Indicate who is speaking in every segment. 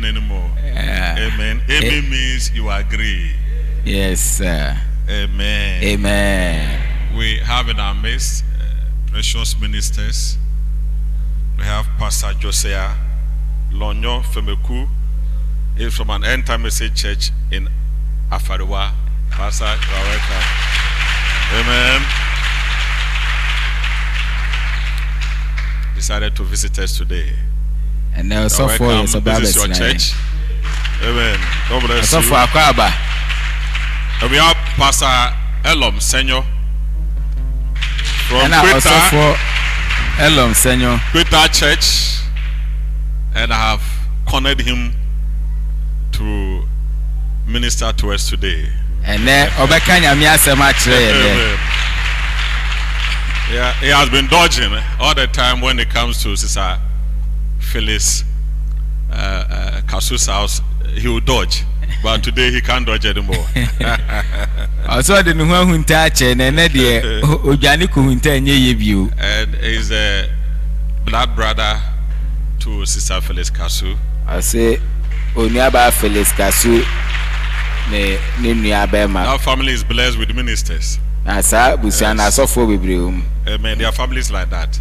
Speaker 1: happen anymore. Amen. Amen means you agree.
Speaker 2: Yes, sir.
Speaker 1: Amen.
Speaker 2: Amen.
Speaker 1: We have in our midst precious ministers. We have Pastor Josiah Lonyo Femeku. He's from an end time message church in Afariwa. Pastor, you are welcome. Amen. Decided to visit us today.
Speaker 2: And now so far is about
Speaker 1: this is your church. Amen. God bless you.
Speaker 2: So far, Kwaba.
Speaker 1: And we have Pastor Elom Senyo from
Speaker 2: Elom Senyo
Speaker 1: Quetta Church, and I have cornered him to minister to us today.
Speaker 2: And then Obekanya Miasa Matre.
Speaker 1: Yeah, he has been dodging all the time when it comes to Sister Phyllis Kasu's house. He will dodge, but today he can't dodge anymore.
Speaker 2: Also, the Nuhunta Chen and Nadia Ujaniku Hunta view.
Speaker 1: And he's a blood brother to Sister Phyllis Kasu.
Speaker 2: I say, Unyaba Phyllis Kasu.
Speaker 1: Our family is blessed with ministers. Amen. Their family is like that.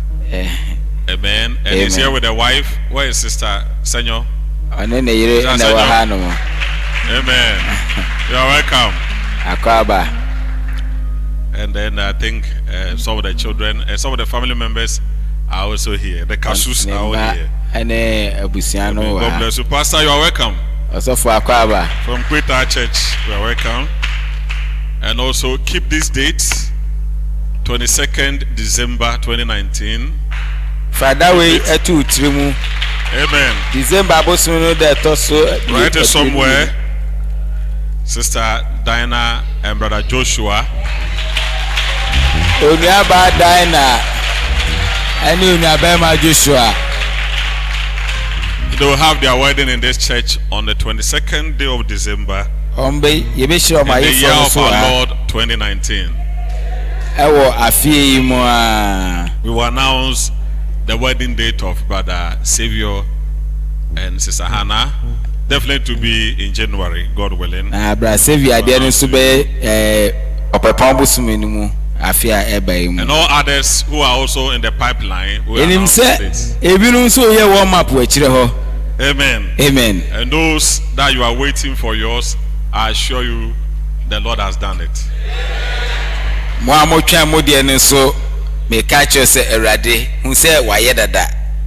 Speaker 1: Amen. And he's here with a wife. Where is Sister Senyo? Amen. You are welcome. And then I think some of the children and some of the family members are also here. The Kasus are all here. God bless you. Pastor, you are welcome. From Quetta Church, you are welcome. And also keep this date, 22nd December 2019.
Speaker 2: Friday etu trimu.
Speaker 1: Amen.
Speaker 2: December abosuno de toso.
Speaker 1: Write it somewhere. Sister Diana and Brother Joshua.
Speaker 2: Onyaba Diana and Onyaba Joshua.
Speaker 1: They will have their wedding in this church on the 22nd day of December. In the year of our Lord 2019. We will announce the wedding date of Brother Savior and Sister Hannah. Definitely to be in January, God willing.
Speaker 2: Brother Savior,
Speaker 1: and all others who are also in the pipeline. Amen.
Speaker 2: Amen.
Speaker 1: And those that you are waiting for yours, I assure you, the Lord has done it.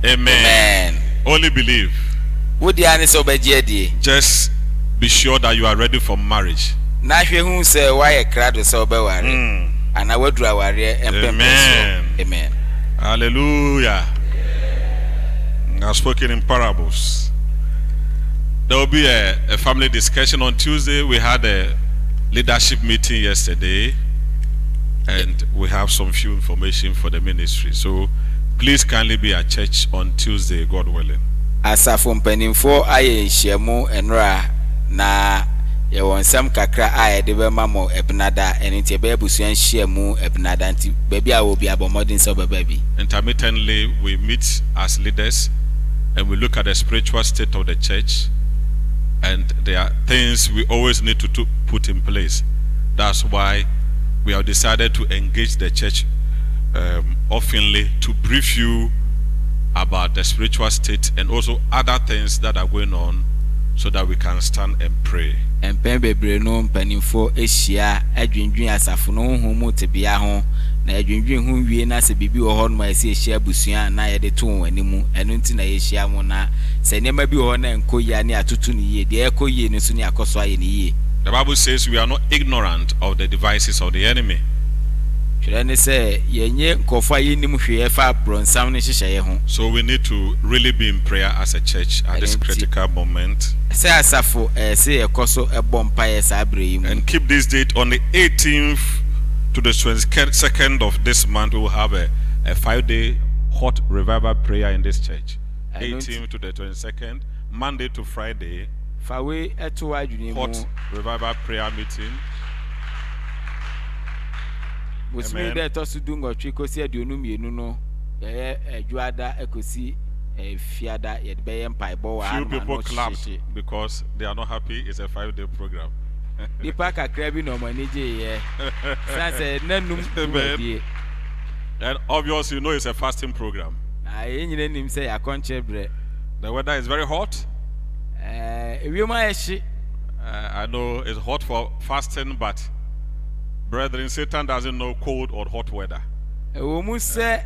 Speaker 1: Amen. Only believe. Just be sure that you are ready for marriage. Amen.
Speaker 2: Amen.
Speaker 1: Hallelujah. I've spoken in parables. There will be a family discussion on Tuesday. We had a leadership meeting yesterday, and we have some few information for the ministry. So please kindly be at church on Tuesday, God willing.
Speaker 2: Asafo mpanimfo aye nhyiamu enra na ye wonsam kakra aye de be mamo ebnada eniti ebe abusua nhyiamu ebnada nti baby a obi abomodin so baby.
Speaker 1: Intermittently we meet as leaders and we look at the spiritual state of the church, and there are things we always need to put in place. That's why we have decided to engage the church oftenly to brief you about the spiritual state and also other things that are going on, so that we can stand and pray.
Speaker 2: And bebre no mpanimfo ehia adwendwen asafo no honhom tebia ho na adwendwen ho wie na se bibi wo ho no ma se ehia busua na ye de to wanimu eno nti na ye ehia mo na se nema bi wo na enkoya ne atoto ne ye de ekoye ne so ne akoso aye ne ye.
Speaker 1: The Bible says we are not ignorant of the devices of the enemy.
Speaker 2: So we
Speaker 1: need to really be in prayer as a church at this critical moment. And keep this date on the 18th to the 22nd of this month. We will have a 5-day hot revival prayer in this church. 18th to the 22nd, Monday to Friday. Hot revival prayer meeting.
Speaker 2: Amen. fiada yɛde bɛyɛ mpaebɔ wɔ
Speaker 1: Few
Speaker 2: anoma
Speaker 1: people
Speaker 2: no
Speaker 1: clapped
Speaker 2: hyehyɛ
Speaker 1: because they are not happy. It's a 5-day program.
Speaker 2: nipa kakra bi na ɔmo ani gye yɛ san sɛ nanum
Speaker 1: Amen.
Speaker 2: dwumadie
Speaker 1: And obviously, you know it's a fasting program.
Speaker 2: na yɛn nyinaa nim sɛ yɛakɔnkyerɛ berɛ
Speaker 1: The weather is very hot.
Speaker 2: ewiem ayɛ hye
Speaker 1: I know it's hot for fasting, but brethren, Satan doesn't know cold or hot weather.
Speaker 2: ɛwɔ mu sɛ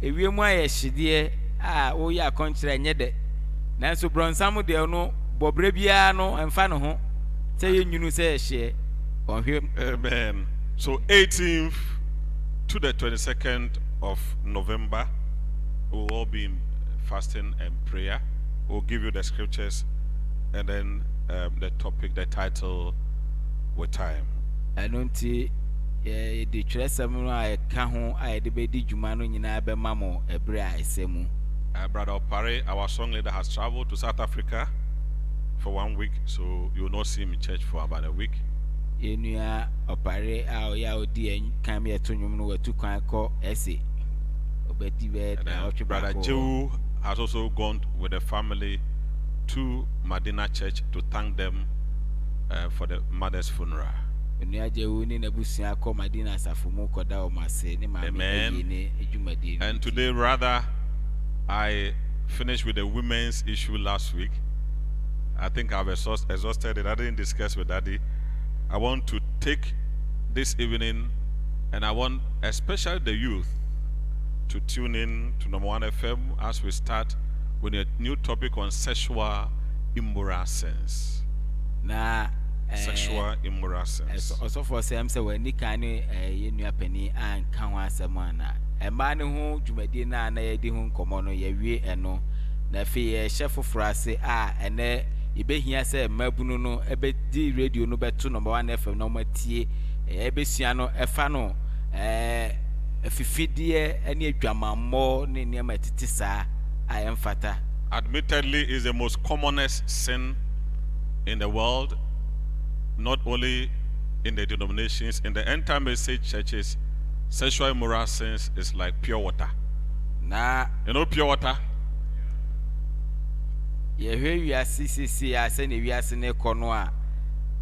Speaker 2: ewiem ayɛ hyedeɛ a wɔyɛ akɔnkyerɛ nyɛ dɛ nanso brɔnsam deɛ no bɔbrɛ biara no ɛmfa ne ho sɛ yɛnwunu sɛ ɛhyeɛ ɔhwɛ
Speaker 1: Amen. So 18th to the 22nd of November, we will all be in fasting and prayer. We'll give you the scriptures and then the topic, the title, with time.
Speaker 2: ɛno nti yɛde twerɛsɛm no a ɛka ho a yɛde bɛdi dwuma no nyinaa bɛma mo ɛberɛ a ɛsɛ mu
Speaker 1: Brother Opare, our song leader, has traveled to South Africa for 1 week, so you will not see him in church for about a week.
Speaker 2: yɛnua ɔpare a ɔyɛ a ɔdi kan mi ɛto nnwom no watu kwan kɔ ɛse ɔbɛdi bɛɛ
Speaker 1: And
Speaker 2: na ɔtwe
Speaker 1: Brother
Speaker 2: baako
Speaker 1: Jehu has also gone with the family to Madina Church to thank them for the mother's funeral.
Speaker 2: onua gyewu ne n'abusua kɔ madina asafo mu kɔda ɔmo ase ne maame
Speaker 1: Amen.
Speaker 2: ayi ne adwumadie no
Speaker 1: And
Speaker 2: nti.
Speaker 1: today, rather, I finished with the women's issue last week. I think I've exhausted it. I didn't discuss with Daddy. I want to take this evening, and I want especially the youth to tune in to number 1 FM as we start with a new topic on sexual immoral sins.
Speaker 2: na
Speaker 1: Sexual immoral sins.
Speaker 2: ɔsɔfoɔ sɛm sɛ w'ani kan ne yɛnua panin anka ho asɛm ana ɛmaa ne ho dwumadie no a na yɛdi ho nkɔmmɔ no yɛwie ɛno na afei yɛhyɛ foforɔ ase a ɛnɛ yɛbɛhia sɛ mmabunu no ɛbɛdi radio no bɛto number 1 FM na ɔmatie ɛbɛsua no ɛfa no afifideɛ ne adwamammɔ ne nneɛma ɛtete saa a ɛmfata
Speaker 1: Admittedly, is the most commonest sin in the world, not only in the denominations. In the end time message churches, sexual immoral sins is like pure water.
Speaker 2: na
Speaker 1: You know pure water?
Speaker 2: yɛhwɛ wiase sisi a sɛnea wiase ne kɔ no a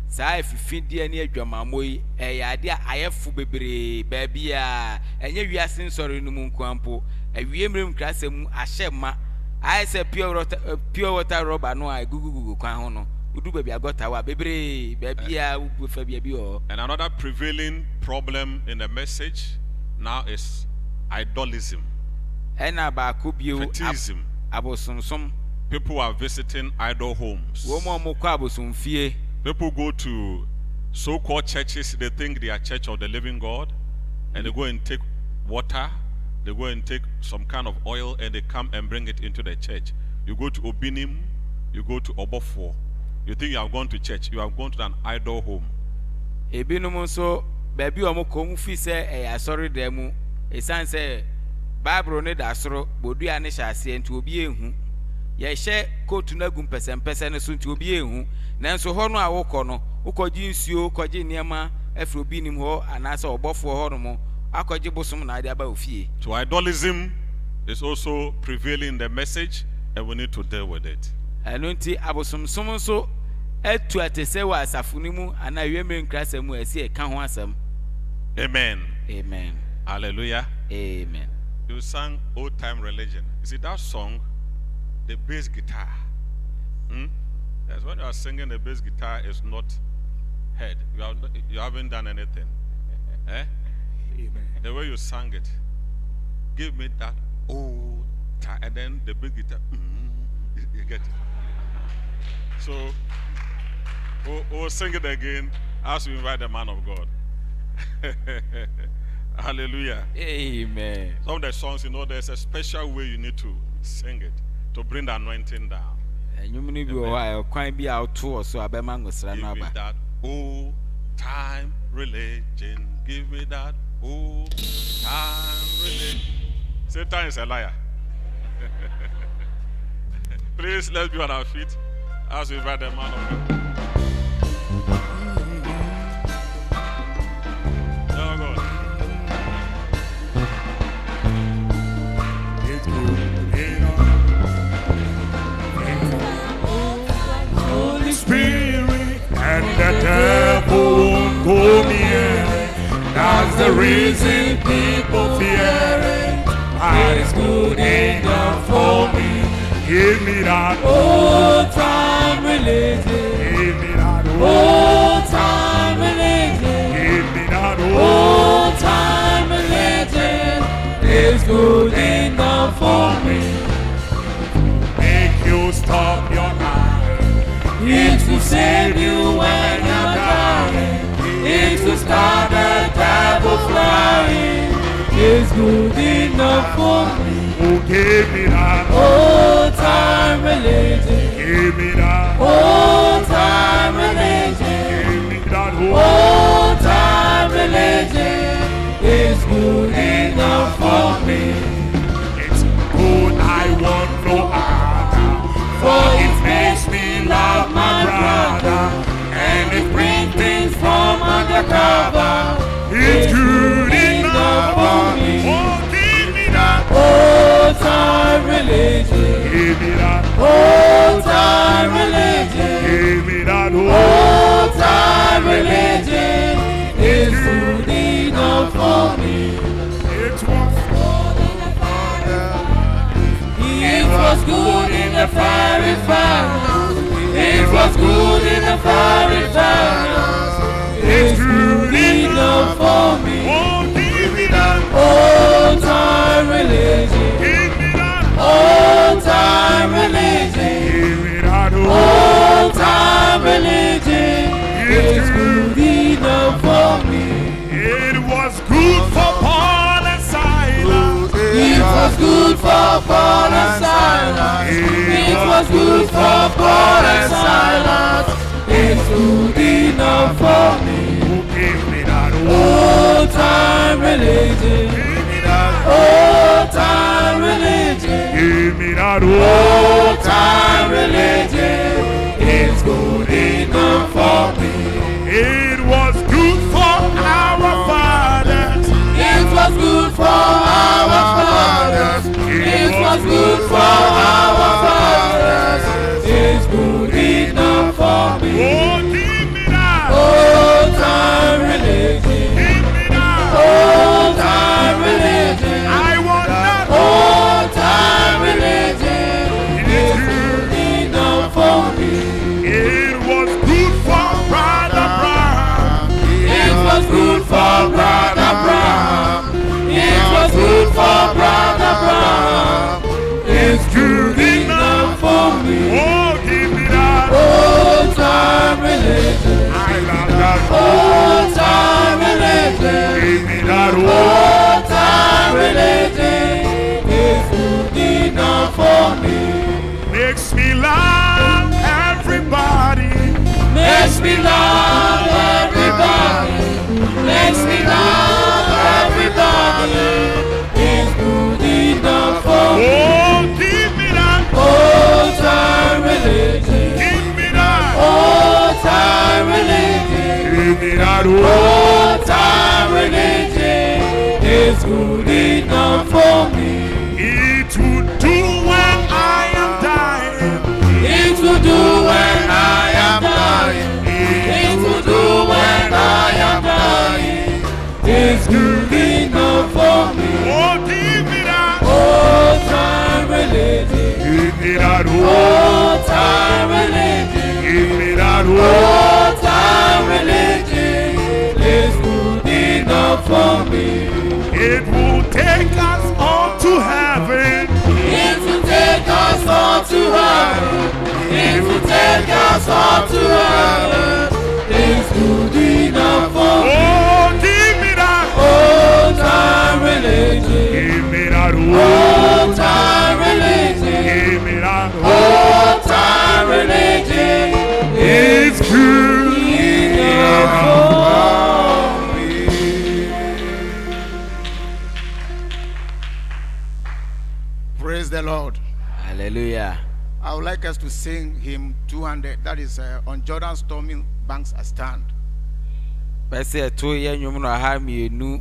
Speaker 2: saa afifideɛ ne adwamammɔ yi ɛyɛ ade a ayɛfo bebree baabi a ɛnyɛ wiase nsɔre no mu nkoa mpo awie mmerɛ nkrasɛ mu ahyɛ ma ayɛ sɛ pure water rɔba no a ɛgugugugu kwan ho no wodu baabi agɔta hɔ a bebree baabi a wofa baabi wɔ hɔ
Speaker 1: And another prevailing problem in the message now is idolism,
Speaker 2: ɛna baako bio
Speaker 1: fetishism.
Speaker 2: abosonsom
Speaker 1: People are visiting idol homes.
Speaker 2: wɔn a wɔkɔ abosomfie
Speaker 1: People go to so-called churches, they think they are church of the living God, and they go and take water, they go and take some kind of oil, and they come and bring it into the church. You go to Obinim, you go to Obofo, you think you have gone to church, you have gone to an idol home.
Speaker 2: ebinom nso baabi a wɔn kɔ mu fi sɛ ɛyɛ asɔredan mu esan sɛ baaburo ne da soro bodua ne hyɛ aseɛ nti obi ehu yɛhyɛ kootu no agu mpɛsɛmpɛsɛ no so nti obi ehu nanso hɔ no a wokɔ no wokɔgye nsuo kɔgye nneɛma afiri obi nim hɔ anaasɛ ɔbɔfoɔ hɔ no mo akɔgye bosom na ade aba ofie.
Speaker 1: So idolism is also prevailing in the message, and we need to deal with it.
Speaker 2: ɛno nti abosomsom nso atu ate sɛ wɔ asafo no mu anaa wiemere nkrasɛm mu a ɛsi ɛka ho asɛm.
Speaker 1: Amen.
Speaker 2: Amen.
Speaker 1: Hallelujah.
Speaker 2: Amen.
Speaker 1: You sang Old Time Religion. You see that song, the bass guitar. That's when you are singing, the bass guitar is not heard. You haven't done anything. Eh?
Speaker 2: Amen.
Speaker 1: The way you sang it, give me that old time, and then the bass guitar. You get it. So we'll sing it again as we invite the man of God. Hallelujah.
Speaker 2: Amen.
Speaker 1: Some of the songs, there's a special way you need to sing it to bring the anointing down.
Speaker 2: Enyum ni bi wɔ hɔ a kwan bi a ɔto wɔ so abɛma ngosra
Speaker 1: Give
Speaker 2: no
Speaker 1: me
Speaker 2: aba.
Speaker 1: that old time religion. Give me that old time religion. Satan is a liar. Please, let's be on our feet as we invite the man of God. Oh God.
Speaker 3: It's moving on. That's the reason people fear it. It's good enough for me.
Speaker 4: Give me that
Speaker 3: Old time religion.
Speaker 4: Give me that
Speaker 3: Old time religion.
Speaker 4: Give me that
Speaker 3: Old time religion is good enough for me.
Speaker 4: Make you stop your life.
Speaker 3: It will save you when you're dying. It will start the devil flying. It's good enough for me.
Speaker 4: Oh, give me that
Speaker 3: Old time religion.
Speaker 4: Give me that
Speaker 3: Old time religion.
Speaker 4: Give me that
Speaker 3: Old time religion is good enough for me.
Speaker 4: It's good, I want no other.
Speaker 3: For it makes me love my brother, and it brings things from undercover.
Speaker 4: It's good
Speaker 3: enough for me.
Speaker 4: Oh, give me that
Speaker 3: Old time religion.
Speaker 4: Give me that
Speaker 3: Old time religion.
Speaker 4: Give me that
Speaker 3: Old time religion is good enough for me.
Speaker 4: It was
Speaker 3: It was good in the fiery furnace. It was good in the fiery furnace. It's good enough for me.
Speaker 4: Oh, give me that
Speaker 3: Old time religion.
Speaker 4: Give me that
Speaker 3: Old time religion.
Speaker 4: Give me that
Speaker 3: Old time religion is good enough for me.
Speaker 4: It was good for Paul and Silas.
Speaker 3: It was good for Paul and Silas. It was good for Paul and Silas. It's good enough for me.
Speaker 4: Oh, give me that
Speaker 3: Old time religion.
Speaker 4: Give me that
Speaker 3: Old time religion.
Speaker 4: Give me that
Speaker 3: Old time religion. It's good enough for me.
Speaker 4: It was good for our fathers.
Speaker 3: It was good for our fathers. It was good for our fathers. It's good enough for me.
Speaker 4: Oh, give me that
Speaker 3: Old time religion.
Speaker 4: Give me that
Speaker 3: Old time religion.
Speaker 4: I want that
Speaker 3: Old time religion.
Speaker 4: It's
Speaker 3: Good enough for me.
Speaker 4: It was good for Brother Brown.
Speaker 3: It was good for Brother Brown. It was good for Brother Brown. It's good enough for me.
Speaker 4: Oh, give me that
Speaker 3: Old time religion.
Speaker 4: I love that
Speaker 3: Old time religion.
Speaker 4: Give me that
Speaker 3: Old time religion. It's good enough for me.
Speaker 4: Makes me love everybody.
Speaker 3: Makes me love everybody. Makes me love everybody. It's good enough for me.
Speaker 4: Oh, give me that
Speaker 3: Old time religion.
Speaker 4: Give me that
Speaker 3: Old time religion.
Speaker 4: Give me that
Speaker 3: Old time religion. It's good enough for me.
Speaker 4: It would do when I am dying.
Speaker 3: It will do when I am dying. It will do when I am dying. It's good enough for me.
Speaker 4: Oh, give me that
Speaker 3: Old time religion.
Speaker 4: Give me that
Speaker 3: Old time religion.
Speaker 4: Give me that
Speaker 3: Old time religion. It's good enough for me.
Speaker 4: It will take us all to heaven.
Speaker 3: It will take us all to heaven. It will take us all to heaven. It's good enough for me.
Speaker 4: Oh, give me that
Speaker 3: Old time religion.
Speaker 4: Give me that
Speaker 3: Old time religion.
Speaker 4: Give me that
Speaker 3: Old time religion.
Speaker 4: It's good
Speaker 3: enough for me.
Speaker 5: Praise the Lord.
Speaker 2: Hallelujah.
Speaker 5: I would like us to sing hymn 200. That is on Jordan storming banks I stand.
Speaker 2: Pese to ye nwum no ha mienu.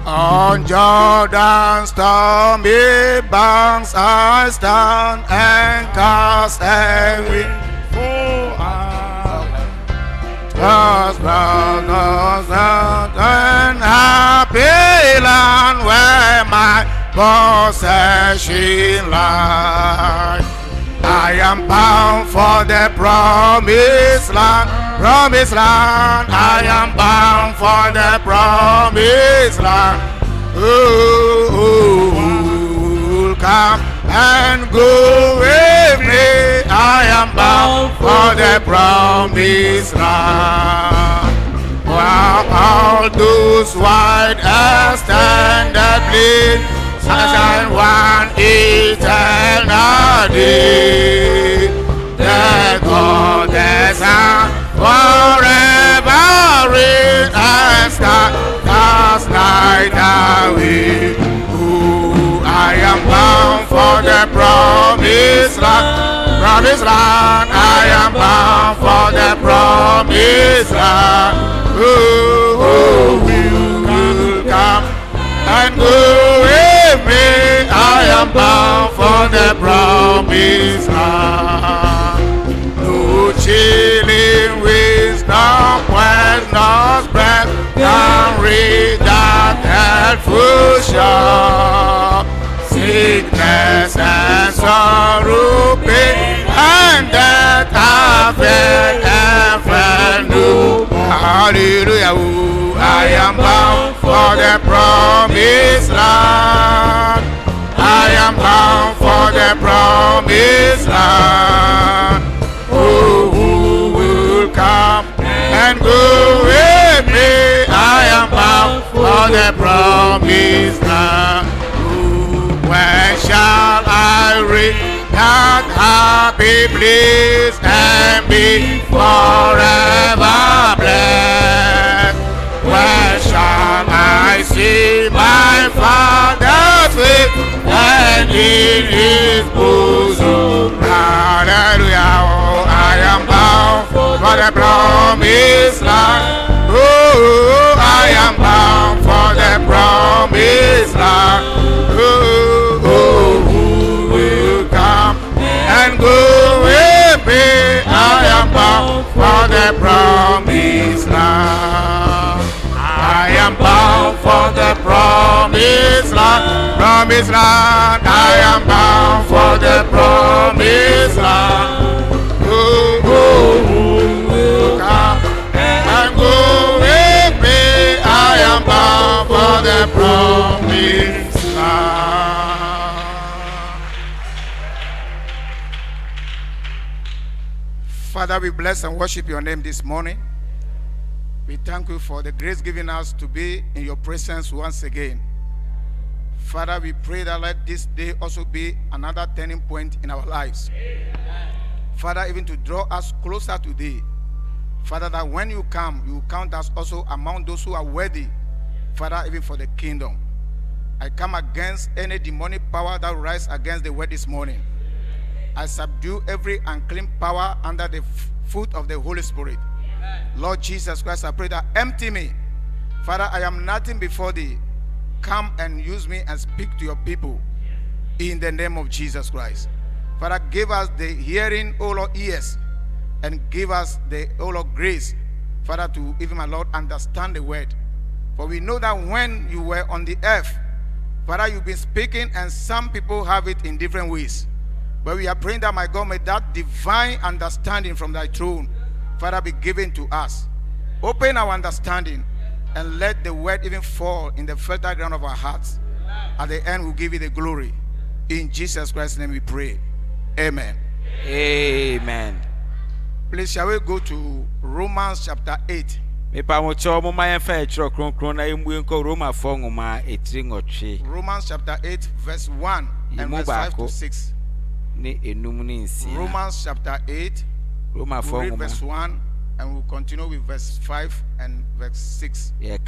Speaker 5: On Jordan's stormy banks I stand and cast away. God's brothers and happy land where my possession lies. I am bound for the promised land, promised land. I am bound for the promised land. Oh, come and go with me. I am bound for the promised land. While all those white extended bleed and one eternal day, the goddess and forever reign and cast night away. Oh, I am bound for the promised land, promised land. I am bound for the promised land. Oh, will come and go with me. I am bound for the promised land. No chilling winds, no quench, no spread can reach that helpful shore. Sickness and sorrow, pain and death have felt and felt no. Hallelujah. Oh, I am bound for the promised land. I am bound for the promised land. Oh, who will come and go with me? I am bound for the promised land. Oh, when shall I reach that happy place and be forever blessed? Where shall I see my Father's face and in His bosom? Hallelujah. Oh, I am bound for the promised land. Oh, I am bound for the promised land. Oh, who will come and go with me? I am bound for the promised land. I am bound for the promised land, promised land. I am bound for the promised land. Oh, who will come and go with me? I am bound for the promised land. Father, we bless and worship your name this morning. We thank you for the grace given us to be in your presence once again. Father, we pray that let this day also be another turning point in our lives. Amen. Father, even to draw us closer to thee. Father, that when you come, you count us also among those who are worthy. Father, even for the kingdom. I come against any demonic power that rise against the word this morning. I subdue every unclean power under the foot of the Holy Spirit. Lord Jesus Christ, I pray that empty me. Father, I am nothing before thee. Come and use me and speak to your people in the name of Jesus Christ. Father, give us the hearing, O Lord, ears, and give us the, O Lord, grace, Father, to even, my Lord, understand the word. For we know that when you were on the earth, Father, you've been speaking, and some people have it in different ways. But we are praying that, my God, may that divine understanding from thy throne, Father, be given to us. Open our understanding and let the word even fall in the fertile ground of our hearts. At the end, we'll give you the glory. In Jesus Christ's name we pray. Amen.
Speaker 2: Amen.
Speaker 5: Please, shall we go to Romans chapter 8?
Speaker 2: Romans
Speaker 5: chapter 8, verse 1 and verse 5 to 6. Romans chapter 8. We'll read verse 1 and we'll continue with verse 5 and verse 6. It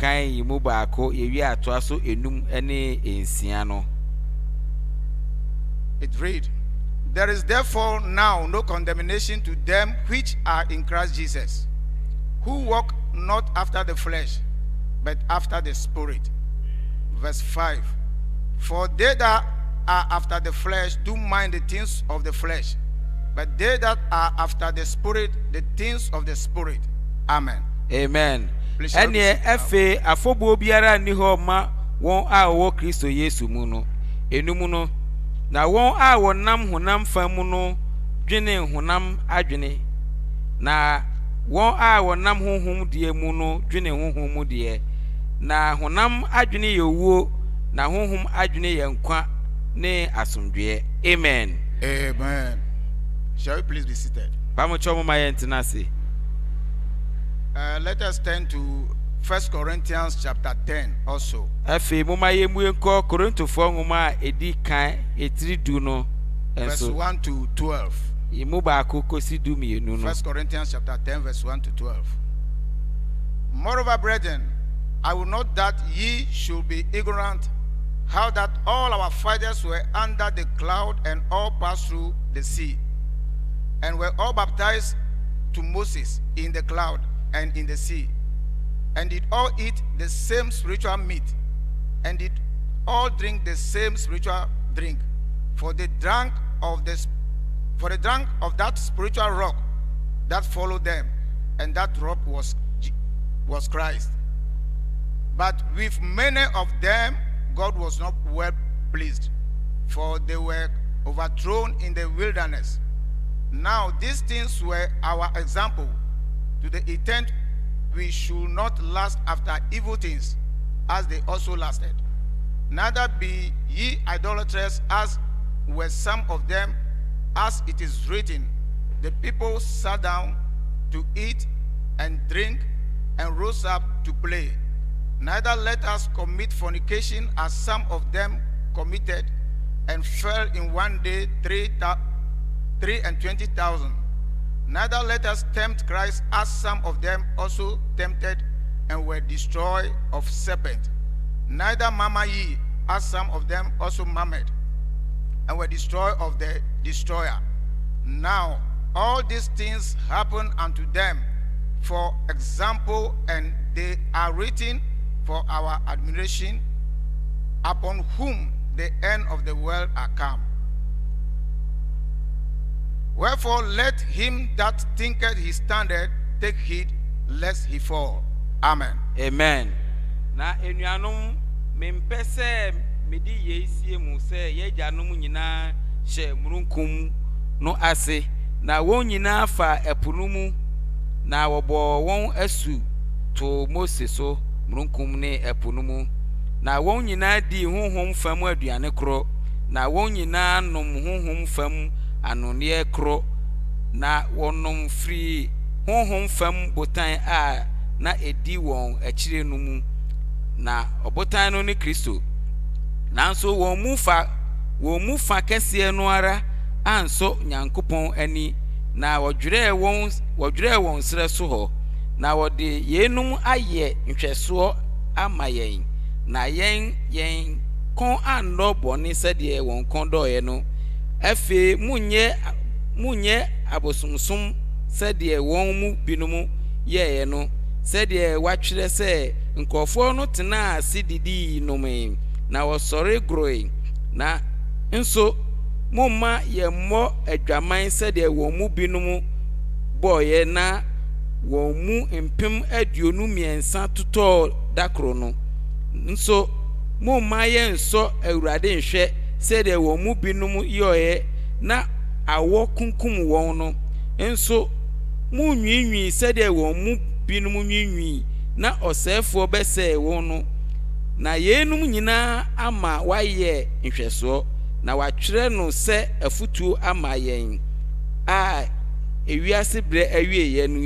Speaker 5: reads, there is therefore now no condemnation to them which are in Christ Jesus, who walk not after the flesh, but after the Spirit. verse 5. For they that are after the flesh do mind the things of the flesh, but they that are after the Spirit, the things of the Spirit. Amen.
Speaker 2: Amen.
Speaker 5: Please shall we
Speaker 2: Ene
Speaker 5: sit down?
Speaker 2: efe afobo biara ni ho ma won a wo Kristo Yesu mu no enum no na won a wonam honam fam no dwene honam adwene na won a wonam honhom die mu no dwene honhom mu die na honam adwene yewuo na honhom adwene yankwa ne asomdwe. Amen.
Speaker 5: Amen. Shall we please be seated?
Speaker 2: Pamocho mo mayentinase.
Speaker 5: Let us turn to 1 Corinthians chapter 10 also.
Speaker 2: Afi mo mayemu enko Korintofo nwoma edi kan etiri du no
Speaker 5: Verse
Speaker 2: enso
Speaker 5: 1 to 12.
Speaker 2: imu ba akoko si du mienu no.
Speaker 5: 1 Corinthians chapter 10 verse 1 to 12. Moreover, brethren, I will not that ye should be ignorant how that all our fathers were under the cloud and all passed through the sea, and were all baptized to Moses in the cloud and in the sea, and did all eat the same spiritual meat, and did all drink the same spiritual drink, for they drank of that spiritual rock that followed them, and that rock was Christ. But with many of them God was not well pleased, for they were overthrown in the wilderness. Now these things were our example, to the intent we should not lust after evil things, as they also lasted. Neither be ye idolaters, as were some of them, as it is written, the people sat down to eat and drink, and rose up to play. Neither let us commit fornication, as some of them committed, and fell in one day 320,000. Neither let us tempt Christ, as some of them also tempted, and were destroyed of serpent. Neither murmur ye, as some of them also murmured, and were destroyed of the destroyer. Now all these things happen unto them for example, and they are written for our admiration, upon whom the end of the world are come. Wherefore let him that thinketh he standeth take heed lest he fall. Amen.
Speaker 2: Amen. Na enuanom mempese medi yesie mu se yejanom nyina hye murunkum no ase na won nyina fa epunu mu na wobo won asu to Moses so murunkum ne epunu mu na won nyina di honhom fam aduane kro na won nyina nom honhom fam anone kro na wonom free honhom fam botan a na edi won akire no mu na obotan no ne Kristo nanso won mu fa kese no ara anso Nyankopɔn ani na wodwere won sere so ho na wode yenum aye nhweso ama yen na yen kon anno boni sede won kon doye no afi munye abosumsum sede won mu binumu ye no sede watwere se nkofo no tena asididi nome na wosore growing na nso mumma ye mo adwaman sede won mu binumu boye na won mu empem aduonu miensa tutɔ dakro no nso mumma ye nso awurade nhwɛ sede won mu binumu yoye na awo kunkum won no nso mu nwinwi sede won mu binumu nwinwi na osefo bese won no na yenum nyina ama waye nhweso na watwere no se afutuo ama yen a ewiase bre awie ye no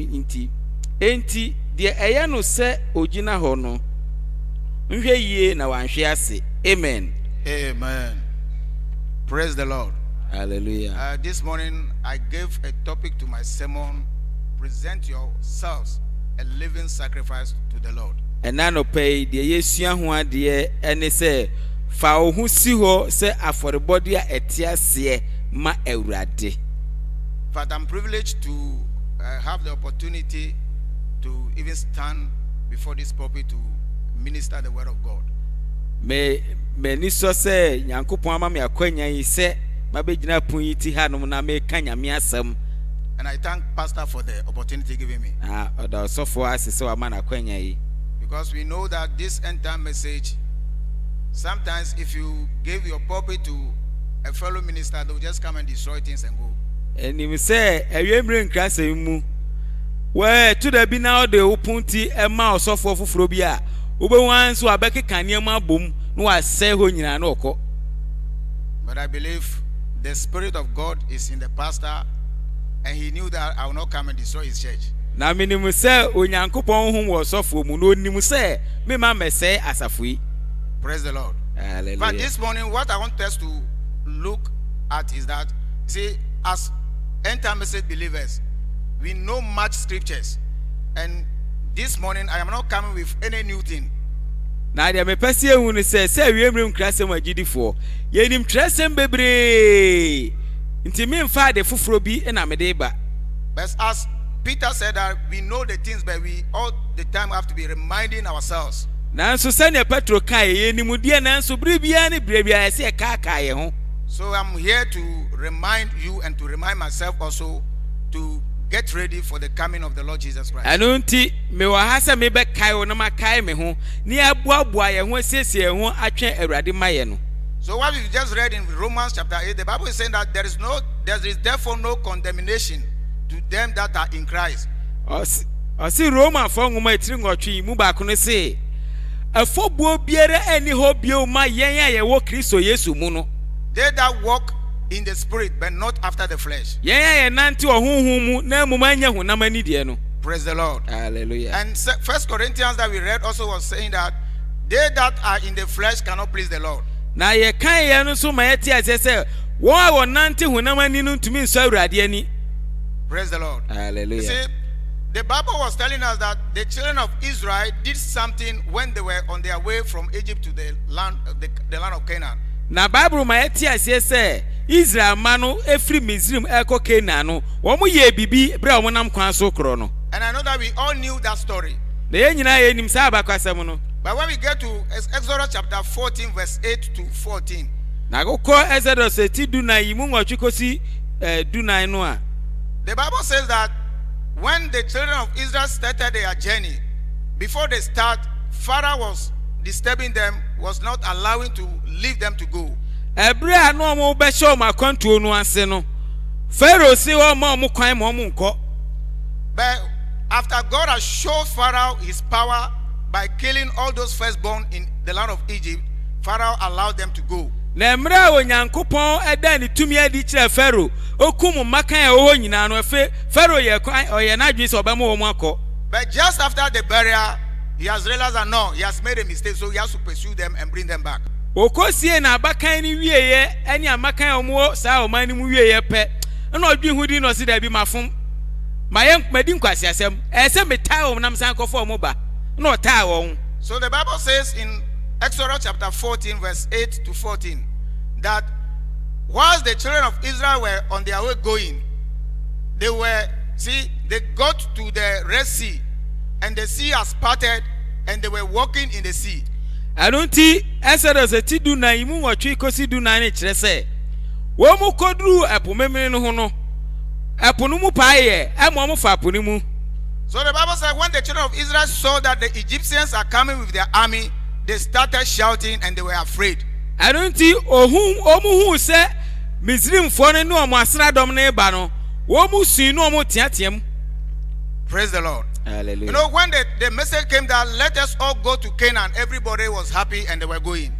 Speaker 2: enti de eye no se ogina ho no nhwe yie na wanhwe ase. Amen.
Speaker 5: Amen. Praise the Lord.
Speaker 2: Hallelujah.
Speaker 5: This morning I gave a topic to my sermon: present yourselves a living sacrifice to the Lord.
Speaker 2: Enano pay de yesua ho ade ene se fa ohu si ho se aforebody a etiase ma awurade.
Speaker 5: But I'm privileged to have the opportunity to even stand before this pulpit to minister the word of God.
Speaker 2: ni so se Nyankopon ama me akwanya yi se mabegyina pon yi ti hanom na me ka nyame asem.
Speaker 5: And I thank Pastor for the opportunity given me.
Speaker 2: Oda sofo asese wa mana akwanya yi.
Speaker 5: Because we know that this end time message, sometimes if you give your pulpit to a fellow minister, they'll just come and destroy things and go.
Speaker 2: Enim se ewemre nkrase mu we to da bi na de opunti e ma osofo foforo bi a obewan so abeke kanema bom no ase ho nyina na okọ.
Speaker 5: But I believe the Spirit of God is in the pastor, and he knew that I will not come and destroy his church.
Speaker 2: Na minim se onyankopon hu wo osofo mu no nim se me ma mese asafo yi.
Speaker 5: Praise the Lord.
Speaker 2: Hallelujah.
Speaker 5: But this morning, what I want us to look at is that, see, as end time message believers, we know much scriptures, and this morning I am not coming with any new thing.
Speaker 2: Na dia me pese ehu ni se wiemrem krasem agidifo ye nim krasem bebre nti me mfa de foforo bi na me de ba.
Speaker 5: But as Peter said that we know the things, but we all the time have to be reminding ourselves.
Speaker 2: Nanso sane Petro kai ye nim die nanso bribia ne bribia se ka ye ho.
Speaker 5: So I'm here to remind you and to remind myself also to get ready for the coming of the Lord Jesus Christ.
Speaker 2: Anunti me wa ha se me be kai o na makai me ho ni abuabua ye ho siesie ho atwen Awurade maye no.
Speaker 5: So what we just read in Romans chapter 8, the Bible is saying that there is therefore no condemnation to them that are in Christ.
Speaker 2: Osi Roma fo ngoma etiri ngotwe mu ba ko no se afobuo biere ani ho bio ma yen ya ye wo Kristo Yesu mu no.
Speaker 5: They that walk in the spirit but not after the flesh. Praise the Lord.
Speaker 2: Hallelujah.
Speaker 5: And 1 Corinthians that we read also was saying that they that are in the flesh cannot please the Lord.
Speaker 2: Na ye kan ye no so ma yeti asese wo nante hunamani no ntumi nso Awurade ani.
Speaker 5: Praise the Lord.
Speaker 2: Hallelujah.
Speaker 5: You see, the Bible was telling us that the children of Israel did something when they were on their way from Egypt to the land of Canaan.
Speaker 2: Na Bible ma yeti asese Israel manu efri Misrim eko Canaan no wo mo ye bibi bre wo nam kwan so kro no.
Speaker 5: And I know that we all knew that story.
Speaker 2: Na ye nyina ye nim sa abakwasem no.
Speaker 5: But when we get to Exodus chapter 14 verse 8 to 14.
Speaker 2: Na go Exodus ti dunai mu nwotwe kosi dunai no a.
Speaker 5: The Bible says that when the children of Israel started their journey, before they start, Pharaoh was disturbing them, was not allowing to leave them to go.
Speaker 2: Ebra no mo be show ma kwantuo no ase no. Pharaoh say o ma mo kwan mo nko.
Speaker 5: But after God has shown Pharaoh his power by killing all those firstborn in the land of Egypt, Pharaoh allowed them to go.
Speaker 2: Na mra onyankopon eda ni tumi adi kire Pharaoh okum makan e wo nyina no Pharaoh ye kwan o ye na dwi se obama wo akọ.
Speaker 5: But just after the burial, he has realized that no, he has made a mistake, so he has to pursue them and bring them back.
Speaker 2: Okosie na abakan ni wieye eni amakan omo sa o man ni mu wieye pe na odwi hudi no se da bi mafom mayen madi nkwasi asem ese metai o nam san kofo omo ba na otai wo.
Speaker 5: So the Bible says in Exodus chapter 14 verse 8 to 14 that whilst the children of Israel were on their way going, they got to the Red Sea, and the sea has parted, and they were walking in the sea.
Speaker 2: Anunti Exodus ti dunai mu nwotwe kosi dunai ne kire se wo mu koduru epo memene no ho no epo no mu paaye emo mo fa epo ni mu.
Speaker 5: So the Bible said when the children of Israel saw that the Egyptians are coming with their army, they started shouting and they were afraid.
Speaker 2: Anunti omu se Misrim fo ne no omo asradom ne ba no wo mu sun no omo tiatiam.
Speaker 5: Praise the Lord.
Speaker 2: Hallelujah.
Speaker 5: You know, when the message came that let us all go to Canaan, everybody was happy and they were going.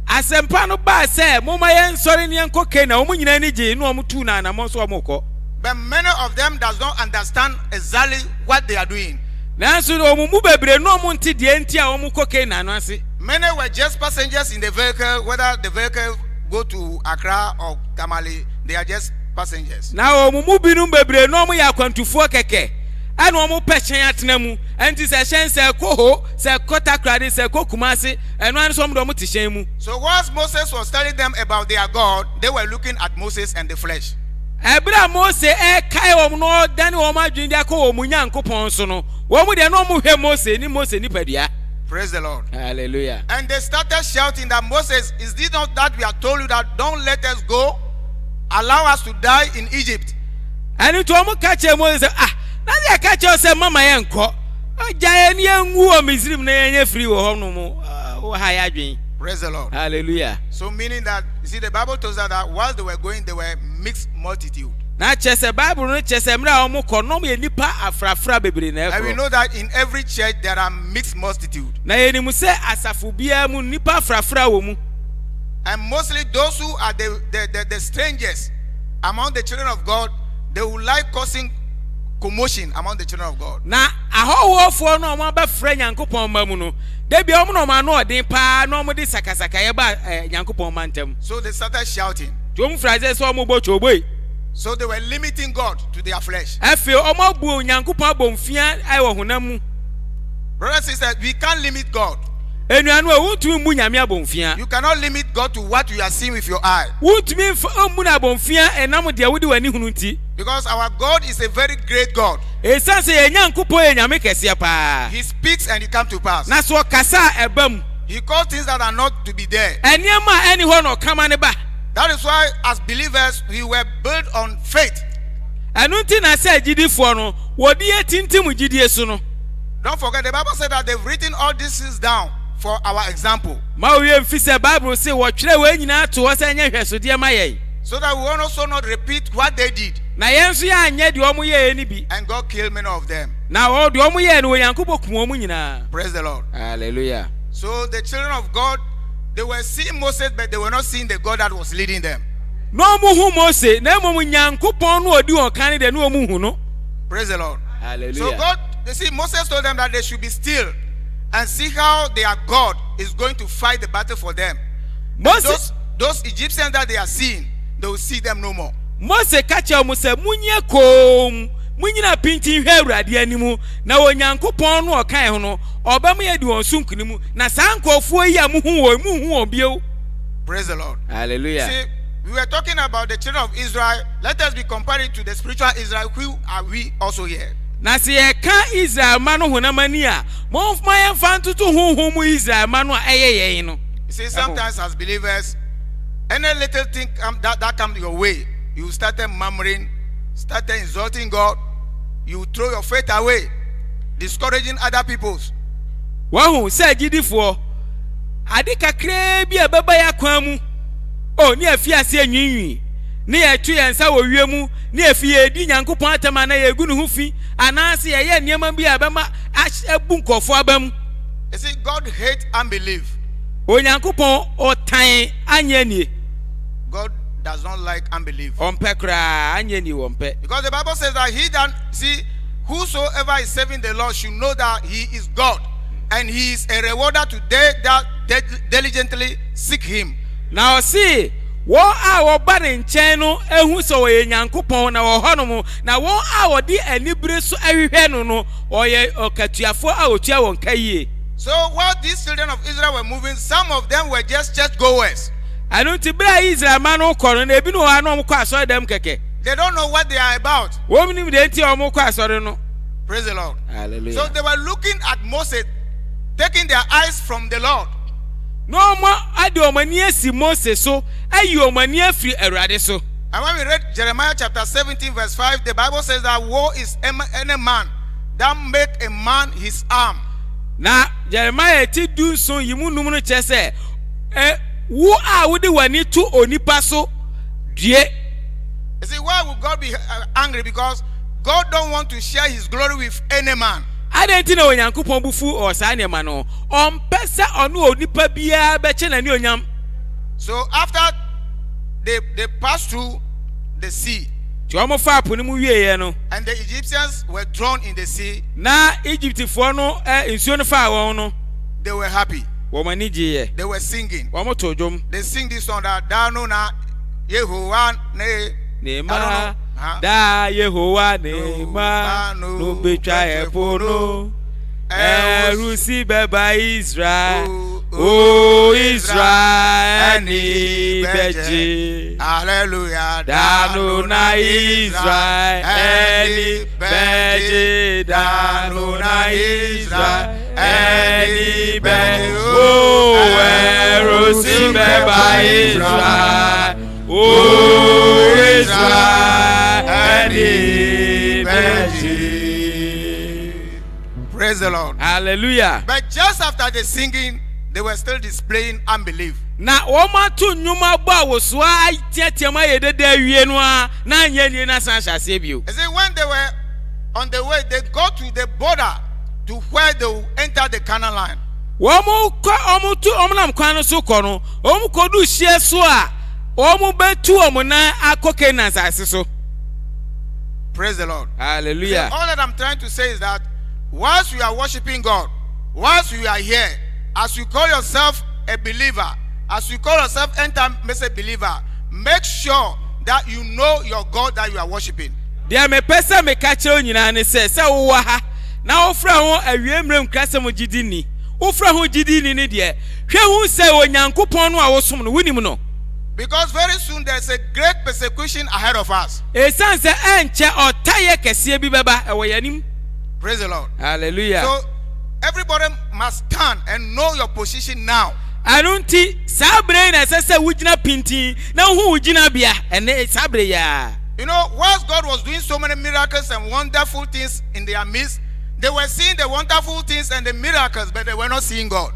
Speaker 2: Asempa no ba se moma yen sori ne enko Canaan omu nyina ni je no omo tu na na mo so omo ko.
Speaker 5: But many of them does not understand exactly what they are doing.
Speaker 2: Nanso omu mu bebre no omo nti de enti a omo ko Canaan no ase.
Speaker 5: Many were just passengers in the vehicle, whether the vehicle go to Accra or Tamale, they are just passengers.
Speaker 2: Na omu mu binum bebre no omo ya kwantufo keke. And omo pechen atnemu enti se hyen se koho se kota krade se kokumase eno an so mdo mo tishen mu.
Speaker 5: So once Moses was telling them about their God, they were looking at Moses and the flesh.
Speaker 2: Ebra Moses kai omo no dan omo adwin dia ko omo nyankopon so no wo mu de no omo hwe Moses ni padua.
Speaker 5: Praise the Lord.
Speaker 2: Hallelujah.
Speaker 5: And they started shouting that Moses, is this not that we have told you that don't let us go? Allow us to die in Egypt.
Speaker 2: And to omo catch Moses na dey catch us say mama yenko. Giant yengu o Misrim na yenye free wo hono mo ha ya dwen.
Speaker 5: Praise the Lord.
Speaker 2: Hallelujah.
Speaker 5: So meaning that, you see, the Bible tells us that while they were going, they were mixed multitude.
Speaker 2: Na chese Bible no chese mra omo konom ye nipa afrafra bebre na
Speaker 5: And we
Speaker 2: ekro.
Speaker 5: know that in every church there are mixed multitude.
Speaker 2: Na yenimu se asafu bia mu nipa afrafra wo mu.
Speaker 5: And mostly those who are the strangers among the children of God, they will like causing commotion among the children of God.
Speaker 2: Na ahowofo no omo ba fra Nyankopon ma mu no. De bia omo no ma no odin pa no omo di sakasaka ye ba Nyankopon ma ntem.
Speaker 5: So they started shouting.
Speaker 2: Tom fraze so omo bo choboi.
Speaker 5: So they were limiting God to their flesh.
Speaker 2: Efe omo bu Nyankopon abomfia ai wo honam mu.
Speaker 5: Brothers and sisters, we can't limit God.
Speaker 2: Enuanu e wuntumi mu nyame abomfia.
Speaker 5: You cannot limit God to what you are seeing with your eye.
Speaker 2: Wuntumi mu na abomfia enam de wudi wani hunu nti.
Speaker 5: Because our God is a very great God.
Speaker 2: Esanse ye Nyankopon ye nyame kese pa.
Speaker 5: He speaks and it comes to pass.
Speaker 2: Na so kasa ebam.
Speaker 5: He calls things that are not to be there.
Speaker 2: Eniema eni ho no kama ne ba.
Speaker 5: That is why as believers we were built on faith.
Speaker 2: Enu nti na se agidifo no wodi etintim gidie so no.
Speaker 5: Don't forget the Bible said that they've written all these things down for our example.
Speaker 2: Ma we mfise Bible say wo twere we nyina to wo se nya hwesode ma ye.
Speaker 5: So that we will also not repeat what they did.
Speaker 2: Na yenso ya anya de omo ye ni bi.
Speaker 5: And God killed many of them.
Speaker 2: Na o de omo ye no Yankopon kum omo nyina.
Speaker 5: Praise the Lord.
Speaker 2: Hallelujah.
Speaker 5: So the children of God, they were seeing Moses, but they were not seeing the God that was leading them.
Speaker 2: No mu hu Mose na mo Nyankopon no odi on kan de no mu hu no.
Speaker 5: Praise the Lord.
Speaker 2: Hallelujah.
Speaker 5: So God, you see, Moses told them that they should be still and see how their God is going to fight the battle for them.
Speaker 2: Moses
Speaker 5: Those Egyptians that they are seeing, they will see them no more.
Speaker 2: Mose kacha mo se munye kom munyina pintin hwe awurade animu na Onyankopon no okan ho no obam ye di onsunkunimu na sankofo yi amuhu wo bio.
Speaker 5: Praise the Lord.
Speaker 2: Hallelujah.
Speaker 5: See, we were talking about the children of Israel. Let us be comparing to the spiritual Israel. Who are we also here?
Speaker 2: Na se ye ka Israel ma no honamani a mo ma ye fa ntutu honhom Israel ma no eye no.
Speaker 5: You see, sometimes as believers, any little thing that comes your way, you started murmuring, started insulting God, you throw your faith away, discouraging other peoples.
Speaker 2: Wahu se gidifo ade kakra bi ababa ya kwamu o ni afiase anwinwi ni etu yensa wo wiemu ni afie di Nyankopon atama na ye gunu hu fi anase ye niam bi abama abu nkofo abam.
Speaker 5: You see, God hates unbelief.
Speaker 2: Onyankopon otan anyanie.
Speaker 5: God does not like unbelief.
Speaker 2: Ompekra anyanie wompe.
Speaker 5: Because the Bible says that he that see whosoever is serving the Lord should know that he is God, and he is a rewarder to they that diligently seek him.
Speaker 2: Now see, wo a wo ba ne nchen no ehu so wo Nyankopon na wo hono na wo a wo di anibire so ahwehwe no no oye okatuafo a otua won kaye.
Speaker 5: So while these children of Israel were moving, some of them were just church goers.
Speaker 2: I don't bra Israel man no kono na ebi no ha no mko asori dem keke.
Speaker 5: They don't know what they are about.
Speaker 2: Wo mnim de nti o mko asori no.
Speaker 5: Praise the Lord.
Speaker 2: Hallelujah.
Speaker 5: So they were looking at Moses, taking their eyes from the Lord.
Speaker 2: No mo ade omani asi Moses so ayi omani afri Awurade so.
Speaker 5: And when we read Jeremiah chapter 17 verse 5, the Bible says that woe is any man that make a man his arm.
Speaker 2: Na Jeremiah ti du so yimu num no chese wo a wo de wani to onipa so die.
Speaker 5: You see, why would God be angry? Because God don't want to share his glory with any man.
Speaker 2: Adenti na Onyankopon bufu o sa ne ma no ompese onu onipa bia be che na ni onyam.
Speaker 5: So after they passed through the sea,
Speaker 2: Ti omo fa apo ni mu wieye no,
Speaker 5: and the Egyptians were thrown in the sea,
Speaker 2: na Egyptifo no nsuo no fa won no,
Speaker 5: they were happy.
Speaker 2: wo mani giye.
Speaker 5: They were singing.
Speaker 2: Wo mo to dwom.
Speaker 5: They sing this song that Dano na Yehowa
Speaker 2: Ne ma da Yehowa ne ma no betwa epo no erusi beba Israel o Israel ni beji.
Speaker 5: Hallelujah.
Speaker 2: Dano na Israel ni beji. Dano na Israel ẹni bẹ o ẹrù sí bẹ bá Israel o Israel ẹni bẹ jí.
Speaker 5: Praise the Lord.
Speaker 2: Hallelujah.
Speaker 5: But just after the singing, they were still displaying unbelief.
Speaker 2: Na wọ́n tún nnwuma bọ́ àwòsùn àtiẹ̀tiẹ̀mọ́ ayé dédé awie no a náà nyẹ́ ni náà san ṣàṣẹ́ bi o.
Speaker 5: You see, when they were on the way, they go to the border to where they will enter the Canaan land.
Speaker 2: Wọ́n nam kwan no so kọ no wọ́n kọdu hyia so a wọ́n bẹ́tu wọ́n nan akọ Canaan asase so.
Speaker 5: Praise the Lord.
Speaker 2: Hallelujah.
Speaker 5: See, all that I'm trying to say is that whilst you are worshiping God, whilst you are here, as you call yourself a believer, as you call yourself enter believer, make sure that you know your God that you are worshiping.
Speaker 2: Deɛ mepɛ sɛ meka kyerɛ nyinaa ne sɛ wowɔ ha na wofrɛ ho awiemmerɛ nkrasɛm gyidi ni wofrɛ ho gyidi ni ne deɛ hwɛ ho sɛ Onyankopɔn no a wosom no wonim no.
Speaker 5: Because very soon there's a great persecution ahead of us.
Speaker 2: Ɛsiane sɛ ɛnkyɛ ɔtayɛ kɛseɛ bi bɛba ɛwɔ yɛnim.
Speaker 5: Praise the Lord.
Speaker 2: Hallelujah.
Speaker 5: So everybody must stand and know your position now.
Speaker 2: Ɛno nti saa bere na ɛsɛ sɛ wogyina pintin na wohu wo gyinabea ɛne saa bere yɛ.
Speaker 5: You know, whilst God was doing so many miracles and wonderful things in their midst, they were seeing the wonderful things and the miracles, but they were not seeing God.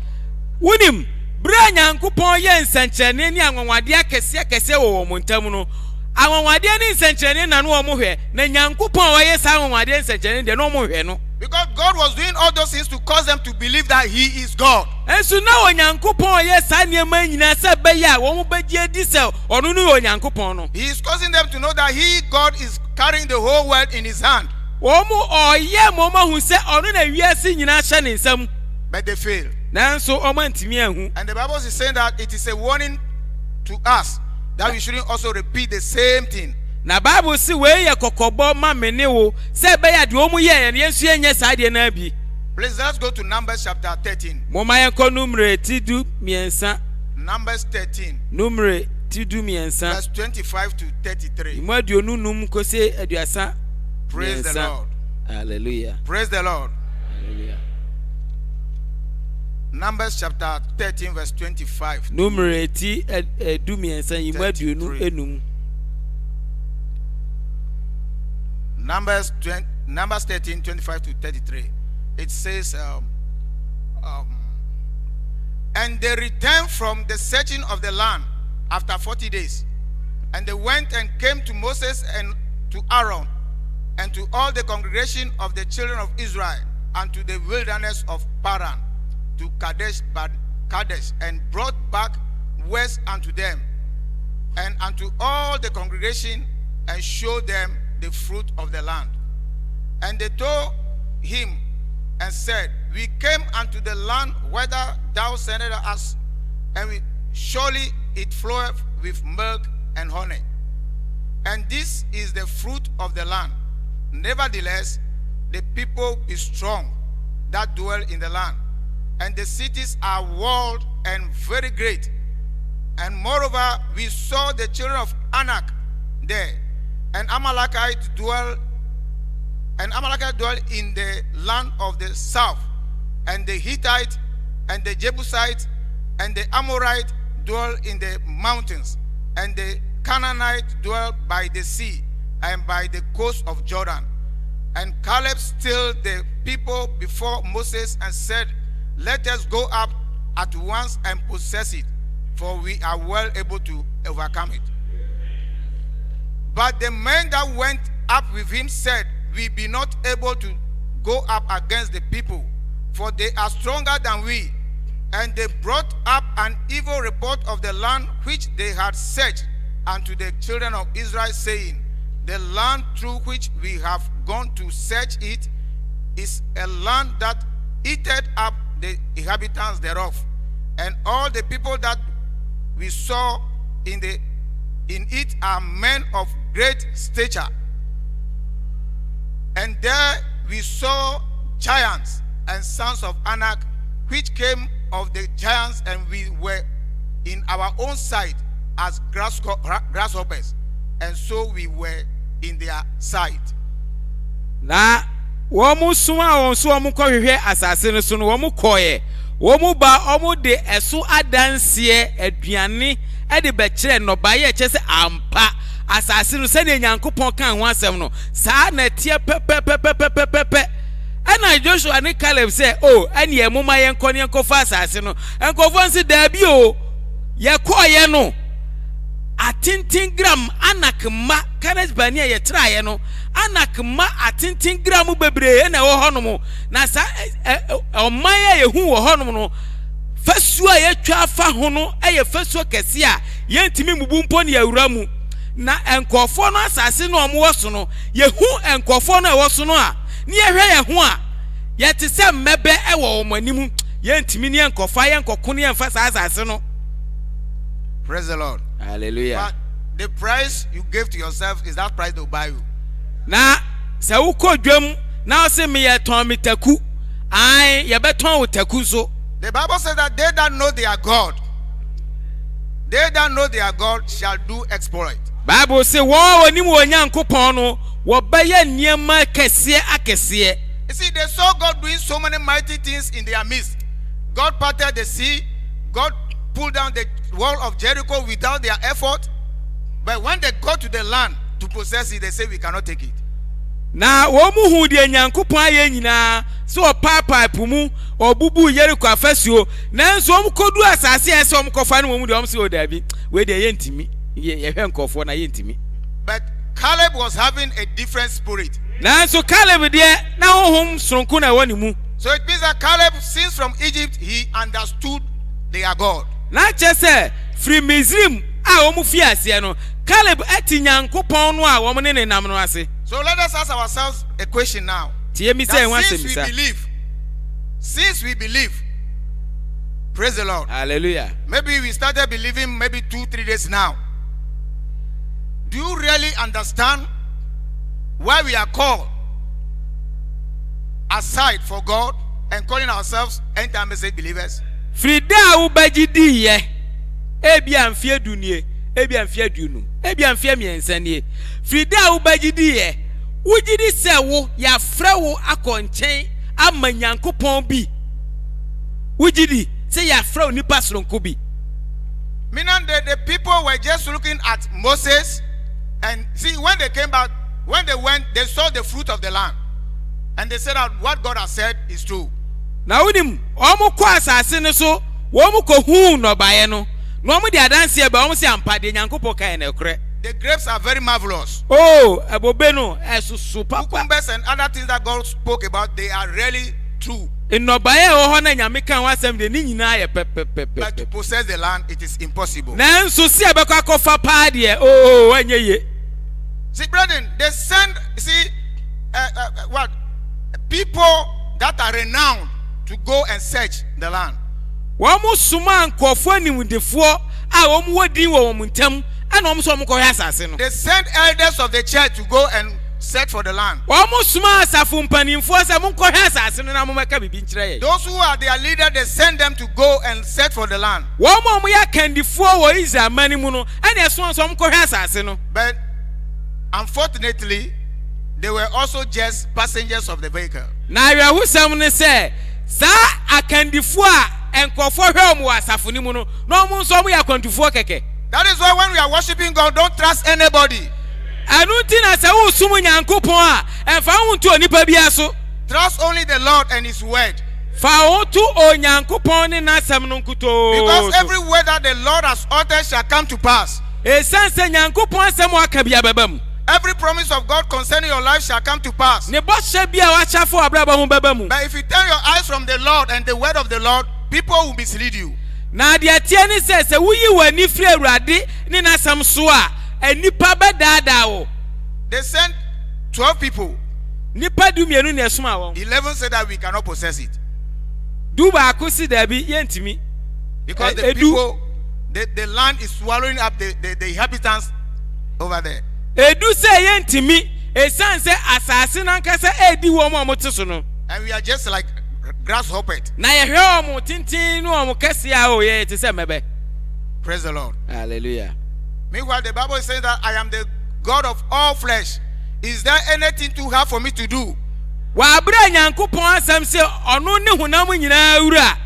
Speaker 2: Wunim, bra Nyankopɔn yɛ nsɛnkyerɛnne ne anwanwadeɛ akɛseɛ wɔ wɔn ntam no. Anwanwadeɛ ne nsɛnkyerɛnne na no wɔn hwɛ. Na Nyankopɔn wɔyɛ saa anwanwadeɛ nsɛnkyerɛnne deɛ no wɔn hwɛ no.
Speaker 5: Because God was doing all those things to cause them to believe that He is God.
Speaker 2: Enso na Onyankopɔn yɛ saa nneɛma nyinaa sɛ bɛyɛ a wɔn bɛgye adi sɛ ɔno no yɛ Onyankopɔn no.
Speaker 5: He is causing them to know that He, God, is carrying the whole world in His hand.
Speaker 2: Wɔn ɔyɛ mɔmɔ hu sɛ ɔno na wiase nyinaa hyɛ ne nsam.
Speaker 5: But they fail.
Speaker 2: Nanso ɔmo ntumi ahu.
Speaker 5: And the Bible is saying that it is a warning to us that we shouldn't also repeat the same thing.
Speaker 2: Na Bible si wei yɛ kɔkɔbɔ ma me ne wo sɛ bɛyɛ deɛ ɔmo yɛ yɛn nso yɛnyɛ saa deɛ na bi.
Speaker 5: Please let's go to Numbers chapter 13.
Speaker 2: Mɔmɔ yɛn kɔ numere tidu miɛnsa.
Speaker 5: Numbers 13.
Speaker 2: Numere tidu miɛnsa.
Speaker 5: Verse 25 to 33.
Speaker 2: Imu aduonu num kose aduasa.
Speaker 5: Praise the Lord.
Speaker 2: Hallelujah.
Speaker 5: Praise the Lord.
Speaker 2: Hallelujah.
Speaker 5: Numbers chapter 13 verse 25.
Speaker 2: Numere ti edu miɛnsa imu aduonu enum.
Speaker 5: Numbers 13, 25 to 33. It says, and they returned from the searching of the land after 40 days. And they went and came to Moses and to Aaron and to all the congregation of the children of Israel and to the wilderness of Paran, to Kadesh, and brought back west unto them and unto all the congregation and showed them the fruit of the land. And they told him and said, we came unto the land whither thou sendest us, and surely it floweth with milk and honey. And this is the fruit of the land. Nevertheless, the people be strong that dwell in the land, and the cities are walled and very great. And moreover, we saw the children of Anak there, and Amalekite dwell in the land of the south, and the Hittite and the Jebusite and the Amorite dwell in the mountains, and the Canaanite dwell by the sea and by the coast of Jordan. And Caleb stilled the people before Moses and said, let us go up at once and possess it, for we are well able to overcome it. But the men that went up with him said, we be not able to go up against the people, for they are stronger than we. And they brought up an evil report of the land which they had searched unto the children of Israel, saying, the land through which we have gone to search it is a land that eateth up the inhabitants thereof. And all the people that we saw in it are men of great stature. And there we saw giants and sons of Anak, which came of the giants, and we were in our own sight as grasshoppers, and so we were in their sight.
Speaker 2: Na wɔn suma wɔn so wɔn kɔhwehwɛ asase no so no wɔn kɔɛ wɔn ba wɔn de ɛso adanseɛ aduane ɛde bɛkyerɛ nnɔbaeɛ ɛkyɛ sɛ ampa asase no sɛdeɛ nyankopɔn kan ho asɛm no saa na ɛteɛ pɛpɛpɛpɛpɛpɛ ɛna Joshua ne Caleb sɛ o ɛne yɛn moma yɛn kɔ ne yɛn kɔfa asase no nkɔfoɔ nso daabi o yɛkɔɔyɛ no atintin gram anakma kanes bani a yɛtraeɛ no anakma atintin gram bebree na ɛwɔ hɔ nom na sa ɔman a yɛhu wɔ hɔ nom no fasuo a yɛtwa afa ho no ɛyɛ fasuo kɛse a yɛntimi mubu mpo ne awura mu na nkɔfoɔ no asase no ɔmo wɔ so no yɛhu nkɔfoɔ no ɛwɔ so no a ne yɛhwɛ yɛn ho a yɛte sɛ mmɛbɛ ɛwɔ wɔn anim yɛntimi ne nkɔfa yɛnkɔko ne yɛmfa saa asase no.
Speaker 5: Praise the Lord.
Speaker 2: Hallelujah.
Speaker 5: But the price you gave to yourself is that price they'll buy you.
Speaker 2: Na sɛ wokɔ dwam na ɔsɛ me yɛtɔn me taku ai yɛbɛtɔn wo taku so.
Speaker 5: The Bible says that they that know their God shall do exploit.
Speaker 2: Bible sɛ wɔn onim wɔ Nyankopɔn no wɔbɛyɛ nneɛma kɛseɛ akɛseɛ.
Speaker 5: You see, they saw God doing so many mighty things in their midst. God parted the sea. God pulled down the wall of Jericho without their effort. But when they got to the land to possess it, they say we cannot take it.
Speaker 2: Na wɔn mu hu deɛ Nyankopɔn ayɛ nyinaa sɛ ɔpaapaa po mu ɔbubu Jericho afasuo nanso wɔn kɔdu asase a ɛsɛ wɔn kɔfa no wɔn mu deɛ wɔn sɛ ɔdabi wei deɛ yɛntimi yɛhwɛ nkɔfoɔ na yɛntimi.
Speaker 5: But Caleb was having a different spirit.
Speaker 2: Nanso Caleb deɛ na honhom soronko na ɛwɔ ne mu.
Speaker 5: So it means that Caleb, since from Egypt, he understood their God.
Speaker 2: Na kyerɛ sɛ firi Misrim a wɔn fi aseɛ no Caleb ɛte Nyankopɔn no a wɔn ne ne nam no ase.
Speaker 5: So let us ask ourselves a question now.
Speaker 2: That
Speaker 5: since we believe, praise the Lord.
Speaker 2: Hallelujah.
Speaker 5: Maybe we started believing maybe 2-3 days now. Do you really understand why we are called aside for God and calling ourselves end-time message believers?
Speaker 2: Frida ubajidi ye ebi amfie dunie ebi amfie dunu ebi amfie miensanie Frida ubajidi ye wujidi se wo ya frɛ wo akɔnkyɛn ama Nyankopɔn bi wujidi se ya frɛ wo nipa soronko bi.
Speaker 5: Meaning the people were just looking at Moses and see when they came back, when they went, they saw the fruit of the land and they said that what God has said is true.
Speaker 2: Na unim omo kwa asase ne so wo mo ko hu no bae no no mo de adanse ba omo se ampa de Nyankopɔn kan na ekure.
Speaker 5: The grapes are very marvelous.
Speaker 2: Oh, abobe no esusu papa.
Speaker 5: Cucumbers and other things that God spoke about, they are really true.
Speaker 2: No bae ho na Nyame kan wasem de ni nyina ye pepepepe.
Speaker 5: But to possess the land, it is impossible.
Speaker 2: Nanso se abekwa kofa pa de oh anye ye.
Speaker 5: See, brethren, they send people that are renowned to go and search the land.
Speaker 2: Wɔn suma nkɔfo animdefoɔ a wɔn wodi wɔ wɔn ntam ɛna wɔn so wɔn kɔhwɛ asase no.
Speaker 5: They send elders of the church to go and search for the land.
Speaker 2: Wɔn suma asafo mpanimfoɔ sɛ wɔn kɔhwɛ asase no na wɔn mɛka bibi nkyerɛ yɛ.
Speaker 5: Those who are their leader, they send them to go and search for the land.
Speaker 2: Wɔn a wɔn yɛ kandifoɔ wɔ Israel mani mu no ɛna ɛso wɔn kɔhwɛ asase no.
Speaker 5: But unfortunately, they were also just passengers of the vehicle.
Speaker 2: Na awɛhosɛm ne sɛ saa akandifoɔ a nkɔfo hwɛ wɔn wɔ asafo no mu no na wɔn nso wɔn yɛ akwantufoɔ kɛkɛ.
Speaker 5: That is why when we are worshiping God, don't trust anybody.
Speaker 2: Ɛnu ti na sɛ wo sum Nyankopɔn a ɛnfa ho nto onipa bi aso.
Speaker 5: Trust only the Lord and His word.
Speaker 2: Fa ho to Onyankopɔn ne n'asɛm no nkutoo.
Speaker 5: Because every word that the Lord has uttered shall come to pass.
Speaker 2: Esan sɛ Nyankopɔn asɛm aka bi ababa mu.
Speaker 5: Every promise of God concerning your life shall come to pass.
Speaker 2: Ne bɔhyɛ bi a wahyɛfo abraba ho baba mu.
Speaker 5: But if you turn your eyes from the Lord and the word of the Lord, people will mislead you.
Speaker 2: Na deɛ tie ne sɛ wuyi w'ani firi Awurade ne n'asɛm so a enipa bɛdaadaa wo.
Speaker 5: They sent 12 people.
Speaker 2: Nipa dumienu na ɛsoma wɔn.
Speaker 5: 11 said that we cannot possess it.
Speaker 2: Du baako si dabi yɛntimi.
Speaker 5: Because the people, the land is swallowing up the inhabitants over there.
Speaker 2: Edu sɛ yɛntimi esan sɛ asase nankasa edi wɔn a wɔte so no.
Speaker 5: And we are just like grasshoppers.
Speaker 2: Na yɛhwɛ wɔn tintin no wɔn kɛse a oyɛ te sɛ mɛbɛ.
Speaker 5: Praise the Lord.
Speaker 2: Hallelujah.
Speaker 5: Meanwhile, the Bible is saying that I am the God of all flesh. Is there anything too hard for me to do?
Speaker 2: wa abra nyankopon asem se ono ne honam nyina wura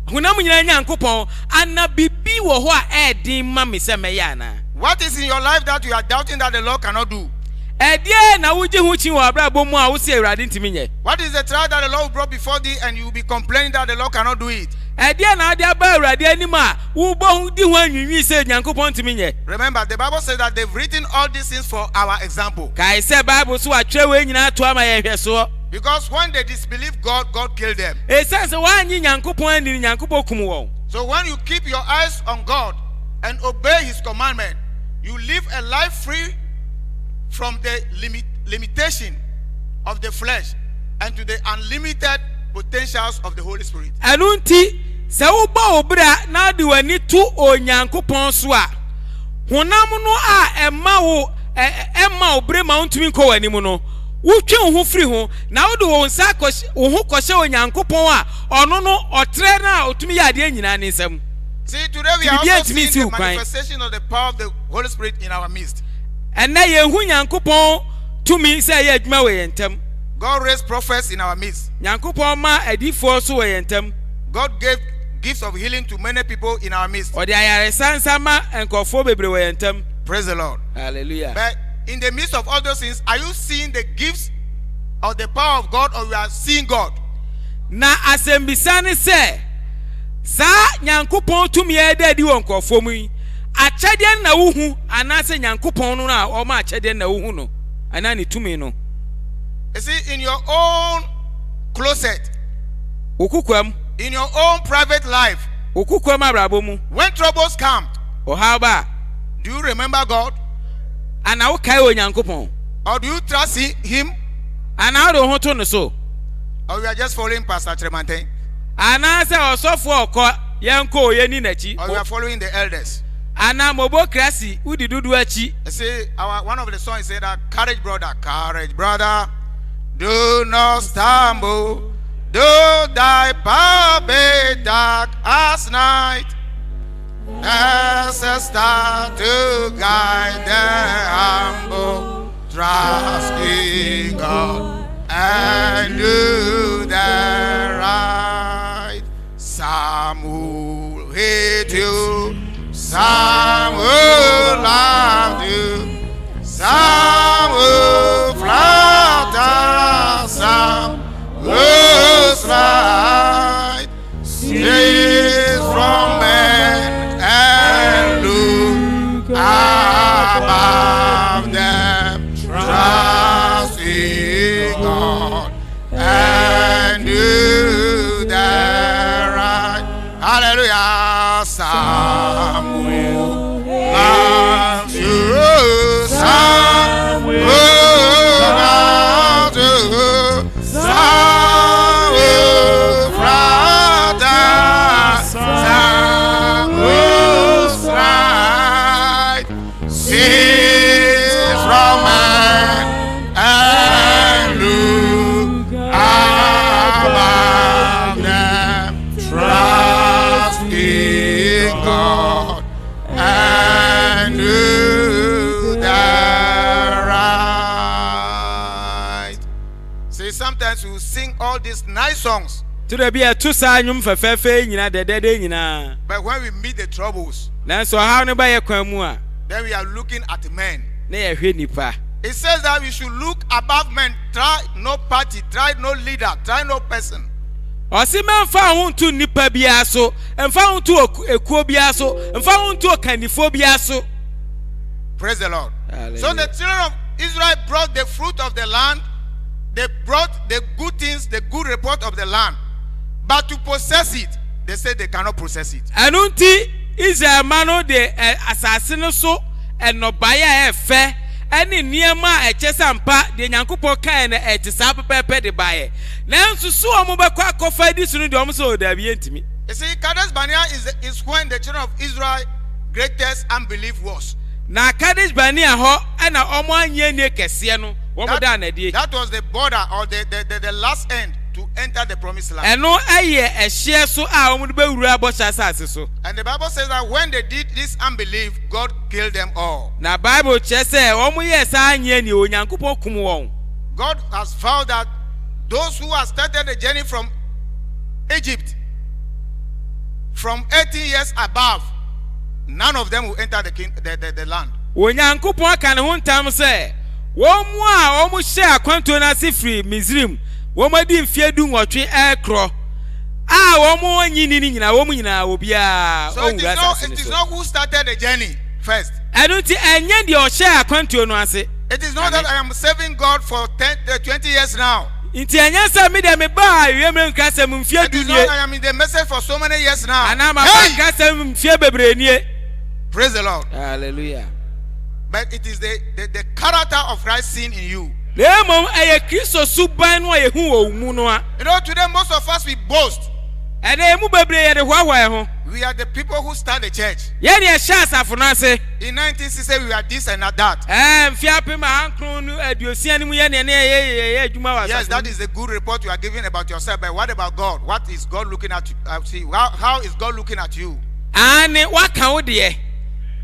Speaker 2: honam nyina nyankopon ana bibi wo ho a edin ma me se meyana.
Speaker 5: What is in your life that you are doubting that the Lord cannot do?
Speaker 2: Edie na wuji hu chi wo abra bo mu a wo se awurade ntimi nye.
Speaker 5: What is the trial that the Lord brought before thee and you will be complaining that the Lord cannot do it?
Speaker 2: Edie na ade aba awurade anima wo bo hu di hu anwinwi se nyankopon ntimi nye.
Speaker 5: Remember, the Bible says that they've written all these things for our example.
Speaker 2: Kai se Bible so atwe we nyina to ama ye hwe so.
Speaker 5: Because when they disbelieve God, God killed them.
Speaker 2: E sense wa anyi nyankopon ani nyankopon kum wo.
Speaker 5: So when you keep your eyes on God and obey his commandment, you live a life free from the limitation of the flesh and to the unlimited potentials of the Holy Spirit.
Speaker 2: Anunti se wo ba obra na de wani tu onyankopon so a honam no a emma wo emma obre ma untumi ko wani mu no wotwe ho firi ho na wo de wo nsa wo ho kɔhye onyankopon a ɔno no ɔtre na otumi ya de nyina ne nsam.
Speaker 5: See, today we are also seeing the manifestation of the power of the Holy Spirit in our midst.
Speaker 2: And na ye hu nyankopon tumi se ye adwuma we yentem.
Speaker 5: God raised prophets in our midst.
Speaker 2: Nyankopon ma adifo so we yentem.
Speaker 5: God gave gifts of healing to many people in our midst.
Speaker 2: Odi ayare sansa ma enkofo bebre we yentem.
Speaker 5: Praise the Lord.
Speaker 2: Hallelujah.
Speaker 5: But in the midst of all those things, are you seeing the gifts of the power of God, or you are seeing God?
Speaker 2: Na asembisane se sa nyankopon tumi eda di wonkofo mu yi achede na wuhu anase nyankopon no na o ma achede na wuhu no ana ni tumi no.
Speaker 5: You see, in your own closet,
Speaker 2: okukwam,
Speaker 5: in your own private life,
Speaker 2: okukwam abrabo mu,
Speaker 5: when troubles come,
Speaker 2: o how ba
Speaker 5: do you remember God?
Speaker 2: Ana wo kai o nyankopon,
Speaker 5: or do you trust him?
Speaker 2: Ana do ho to no so,
Speaker 5: or you are just following Pastor Tremanten?
Speaker 2: Ana se osofo okọ yenko ye ni nachi,
Speaker 5: or you are following the elders?
Speaker 2: Ana mobo krasi udi dudu achi.
Speaker 5: See, one of the songs said that courage brother, do not stumble, though thy path be dark as night, as a star to guide the humble, trust in God and do the right. Some will hate you, some will love you, some will flatter, some will slide. Cease from men and look above them. Trust in God and do the right. Hallelujah. Some will love you, some will love you, some will flatter, some will slide. Cease from man and look above them. Trust in God and do the right. See, sometimes we sing all these nice songs,
Speaker 2: To the be a two sanyum fefefe nyina dede nyina.
Speaker 5: but when we meet the troubles,
Speaker 2: Nanso ha no ba ye kwan mu a
Speaker 5: then we are looking at men.
Speaker 2: na ye hwe nipa.
Speaker 5: It says that we should look above men. Try no party, try no leader, try no person.
Speaker 2: Osi memfa ho ntu nipa bia so, emfa ho ntu ekuo bia so, emfa ho ntu okanifo bia so.
Speaker 5: Praise the Lord.
Speaker 2: Hallelujah.
Speaker 5: So the children of Israel brought the fruit of the land. They brought the good things, the good report of the land. But to possess it, they said they cannot possess it.
Speaker 2: Anunti Israel mano de asase no so enobaya efe eni niema echesampa de nyankopon kan na etisa pepepe de baye. Nanso so omo bekwa akofa di sunu de omo so da bi entimi.
Speaker 5: You see, Kadesh Barnea is when the children of Israel greatest unbelief was.
Speaker 2: Na Kadesh Barnea ho na omo anye ne kese no wo mo da na die.
Speaker 5: That was the border or the last end to enter the promised land.
Speaker 2: Eno eye ehye so a omo de bewura abosha asase so.
Speaker 5: And the Bible says that when they did this unbelief, God killed them all.
Speaker 2: Na Bible che say omo ye sa anye ni onyankopon kum won.
Speaker 5: God has vowed that those who have started the journey from Egypt, from 18 years above, none of them will enter the land.
Speaker 2: Onyankopon ka ne ho ntam se wo mu a wo mu hye akwanto na se free Misrim wo madi mfie du nwotwe ekro a wo mu anyini ni nyina wo mu nyina obia
Speaker 5: So it is not who started the journey first.
Speaker 2: Enu ti enye de o hye akwanto no ase.
Speaker 5: It is not that I am serving God for 20 years now.
Speaker 2: Inti enye se me de me ba awemre nkasem mfie
Speaker 5: It
Speaker 2: du
Speaker 5: is
Speaker 2: nie.
Speaker 5: not I am in the message for so many years now.
Speaker 2: Ana ma nkasem mfie bebre nie.
Speaker 5: Praise the Lord.
Speaker 2: Hallelujah.
Speaker 5: But it is the character of Christ seen in you.
Speaker 2: Lemom eye Kristo suban no ye hu wo mu no a.
Speaker 5: You know, today most of us we boast.
Speaker 2: Ene mu bebre ye de hwahwa ho.
Speaker 5: We are the people who start the church.
Speaker 2: Ye ne hye asafo no ase.
Speaker 5: In 1960 we were this and that.
Speaker 2: Mfia pe ma hankron nu aduosia ni mu ye ne ye adwuma wa.
Speaker 5: Yes, that is a good report you are giving about yourself. But what about God? What is God looking at? See, how is God looking at you?
Speaker 2: Ane waka wo de.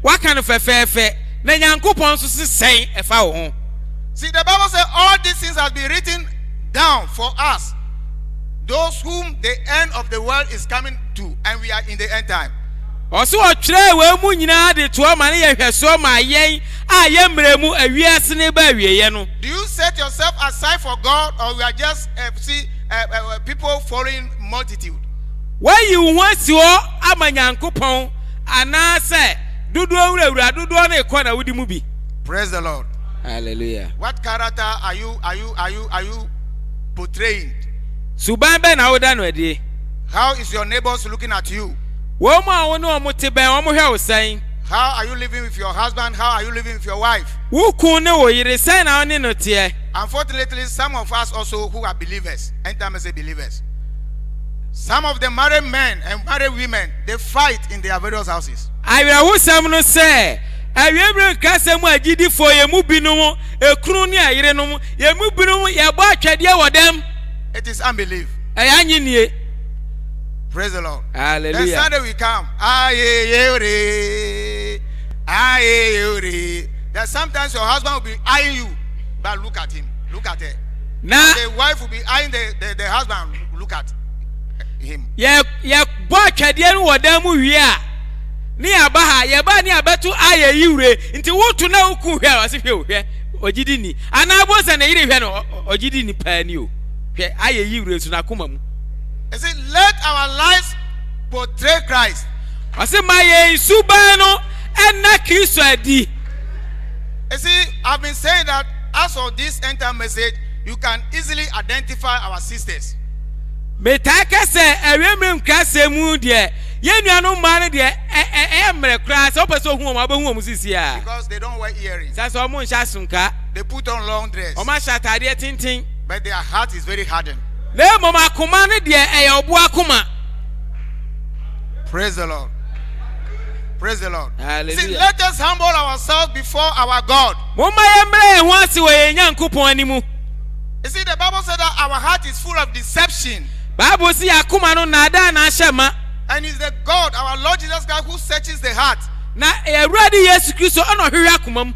Speaker 2: Waka no fefefe. Na Nyankopon so sesen efa wo ho.
Speaker 5: See, the Bible says all these things have been written down for us, those whom the end of the world is coming to, and we are in the end time.
Speaker 2: Oso otwere we mu nyina de to ma ne ye hweso ma yen a ye mremu awiase ne ba awieye no.
Speaker 5: Do you set yourself aside for God, or we are just people following multitude?
Speaker 2: When you want si ho ama Nyankopon ana se dudu awura dudu na ekwa na wudi mu bi.
Speaker 5: Praise the Lord.
Speaker 2: Hallelujah.
Speaker 5: What character are you portraying?
Speaker 2: Suban be na woda no ade.
Speaker 5: How is your neighbors looking at you?
Speaker 2: Wo mu a wo no mo te ben wo mo hwe wo san.
Speaker 5: How are you living with your husband? How are you living with your wife?
Speaker 2: Wo kun ne wo yire san na one no te.
Speaker 5: Unfortunately, some of us also who are believers, enter as believers. Some of the married men and married women, they fight in their various houses.
Speaker 2: Awira wo sam no se awemre nkasem agidi fo ye mu binom ekunu ne ayire nom ye mu binom ye bo atwade wodam.
Speaker 5: It is unbelief.
Speaker 2: Ayanyinie.
Speaker 5: Praise the Lord.
Speaker 2: Hallelujah.
Speaker 5: Then Sunday we come. That sometimes your husband will be eyeing you, but look at him. Look at her.
Speaker 2: Na
Speaker 5: the wife will be eyeing the husband. Look at him.
Speaker 2: Ye bo atwade no wodam wi a ni abaha ye ba ni abetu aye yiwre nti wotu na woku hwe a se hwe ogidi ni ana bo se na yire hwe no ogidi ni pa ni o hwe aye yiwre su na koma mu.
Speaker 5: I say let our lives portray Christ.
Speaker 2: I say my ye suban no enna Kristo adi.
Speaker 5: You see, I've been saying that as of this enter message, you can easily identify our sisters.
Speaker 2: Metaka se awemrem kasemu de ye nuanu ma ne de emre kra se opeso hu ma behu mu sisi a.
Speaker 5: Because they don't wear earrings.
Speaker 2: Sa so mo nsha sunka.
Speaker 5: They put on long dress.
Speaker 2: O ma sha tade tintin.
Speaker 5: But their heart is very hardened.
Speaker 2: Le mo ma kuma ne de obu akuma.
Speaker 5: Praise the Lord. Praise the Lord.
Speaker 2: Hallelujah.
Speaker 5: See, let us humble ourselves before our God.
Speaker 2: Mo ma ye mre ho ase we ye Nyankopon animu.
Speaker 5: You see, the Bible said that our heart is full of deception.
Speaker 2: Bible si akuma no na da na hyema.
Speaker 5: And it's the God, our Lord Jesus Christ, who searches the heart.
Speaker 2: Na Ewurade Yesu Kristo ono hwehwe akuma mu.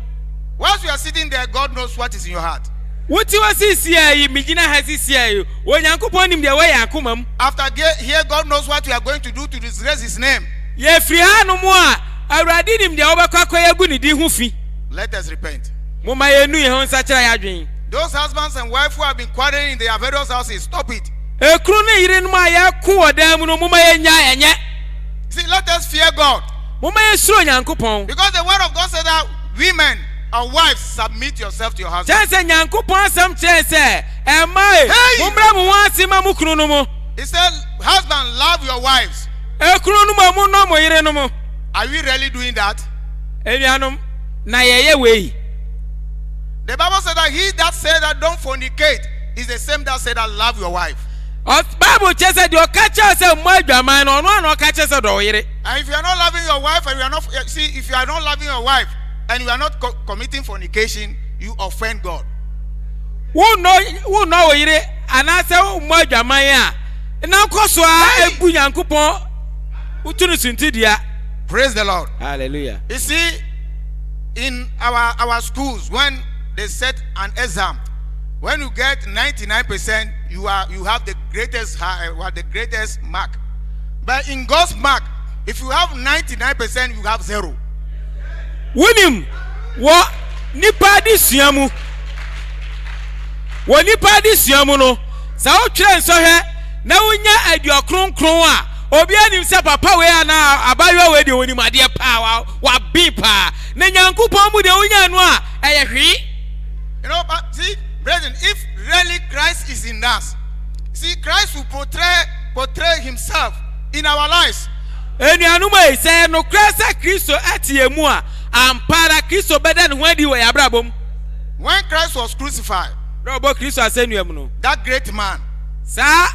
Speaker 5: Once you are sitting there, God knows what is in your heart.
Speaker 2: Wuti wasisi ayi migina hasisi ayi. Onyankopon nim de we ya akuma mu.
Speaker 5: After here, God knows what you are going to do to disgrace His name.
Speaker 2: Ye firi hanu mu a Awurade nim de obekwa akoyagu ni di hu fi.
Speaker 5: Let us repent.
Speaker 2: Mo ma ye nu ye ho nsa kira ya dwen.
Speaker 5: Those husbands and wives who have been quarreling in their various houses, stop it.
Speaker 2: Ekru ne yire no ma ya ku odam no mo ma ye nya enye.
Speaker 5: See, let us fear God.
Speaker 2: Mo ma ye suro Nyankopon.
Speaker 5: Because the word of God said that women or wives, submit yourself to your husband.
Speaker 2: Chese Nyankopon asem chese emai mo bra mo wan ma mu kunu no mo.
Speaker 5: He said, husband, love your wives.
Speaker 2: Ekru no ma mu no mo yire no mo.
Speaker 5: Are we really doing that?
Speaker 2: Enuanom na ye we.
Speaker 5: The Bible said that he that said that don't fornicate is the same that said that love your wife.
Speaker 2: Bible chese de okacha se mo adwaman no no okacha se do yire.
Speaker 5: And if you are not loving your wife and you are not if you are not loving your wife and you are not committing fornication, you offend God.
Speaker 2: Who know yire anase mo adwaman a na koso a ebu Nyankopon utunu suntidia.
Speaker 5: Praise the Lord.
Speaker 2: Hallelujah.
Speaker 5: You see, in our schools, when they set an exam, When you get 99%, you have the greatest the greatest mark. But in God's mark, if you have 99%, you have 0.
Speaker 3: Winim wo nipa di suamu. Wo nipa di suamu no. Sa o twere nso hwe na wonya aduokronkron a obi anim se papa we ana abayo we de wonim ade pa wa bi pa. Na Nyankopon mu de wonya no a eye hwe.
Speaker 5: You know, but see, brethren, if really Christ is in us, see, Christ will portray himself in our lives.
Speaker 3: Enuanu mai se no Christ Kristo atie mu a ampara Kristo beda ne ho adi we yabrabom.
Speaker 5: When Christ was crucified,
Speaker 3: Robo Kristo asenuam no.
Speaker 5: that great man,
Speaker 3: Sa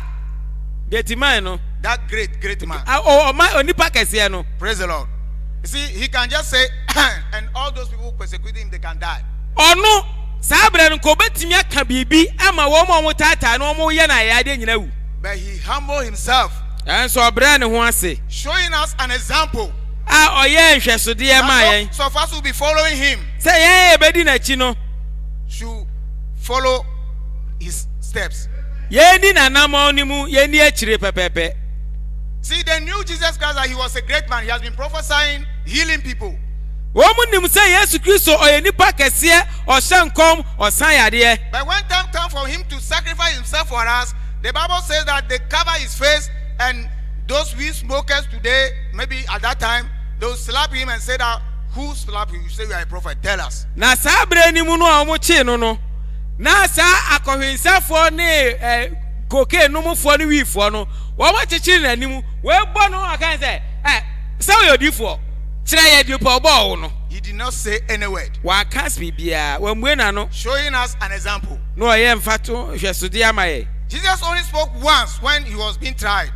Speaker 3: great man no.
Speaker 5: that great man.
Speaker 3: Onipa kese no.
Speaker 5: Praise the Lord. You see, he can just say, and all those people who persecute him, they can die.
Speaker 3: Ono sabre no ko betimi aka bibi ama wo mo tata no mo ye na ya de nyina wu.
Speaker 5: But he humbled himself,
Speaker 3: Enso obra ne ho ase.
Speaker 5: showing us an example.
Speaker 3: Oye nhwesode e ma yen.
Speaker 5: So fast will be following him,
Speaker 3: Say yen ebedi na chi no.
Speaker 5: should follow his steps.
Speaker 3: Yen ni nanamo ni mu yen ni akire pepepe.
Speaker 5: See, they knew Jesus Christ that he was a great man. He has been prophesying, healing people.
Speaker 3: Wo mu nim say Yesu Kristo oye nipa kese o hyenkom o san yade.
Speaker 5: But when time comes for him to sacrifice himself for us, the Bible says that they cover his face, and those weed smokers today, maybe at that time, they'll slap him and say that, who slapped you? You say you are a prophet. Tell us.
Speaker 3: Na sabre ni mu no a mo chi no no. Na sa akohwensafo ne cocaine no mufo ne wifo no. Wo ma chichiri na nimu, we bo no akan say, say we odifo. Kire ye di po bo no.
Speaker 5: He did not say any word,
Speaker 3: Wa kas bibia, wa mwe na no.
Speaker 5: showing us an example.
Speaker 3: No ye mfato hwesode amaye.
Speaker 5: Jesus only spoke once when he was being tried.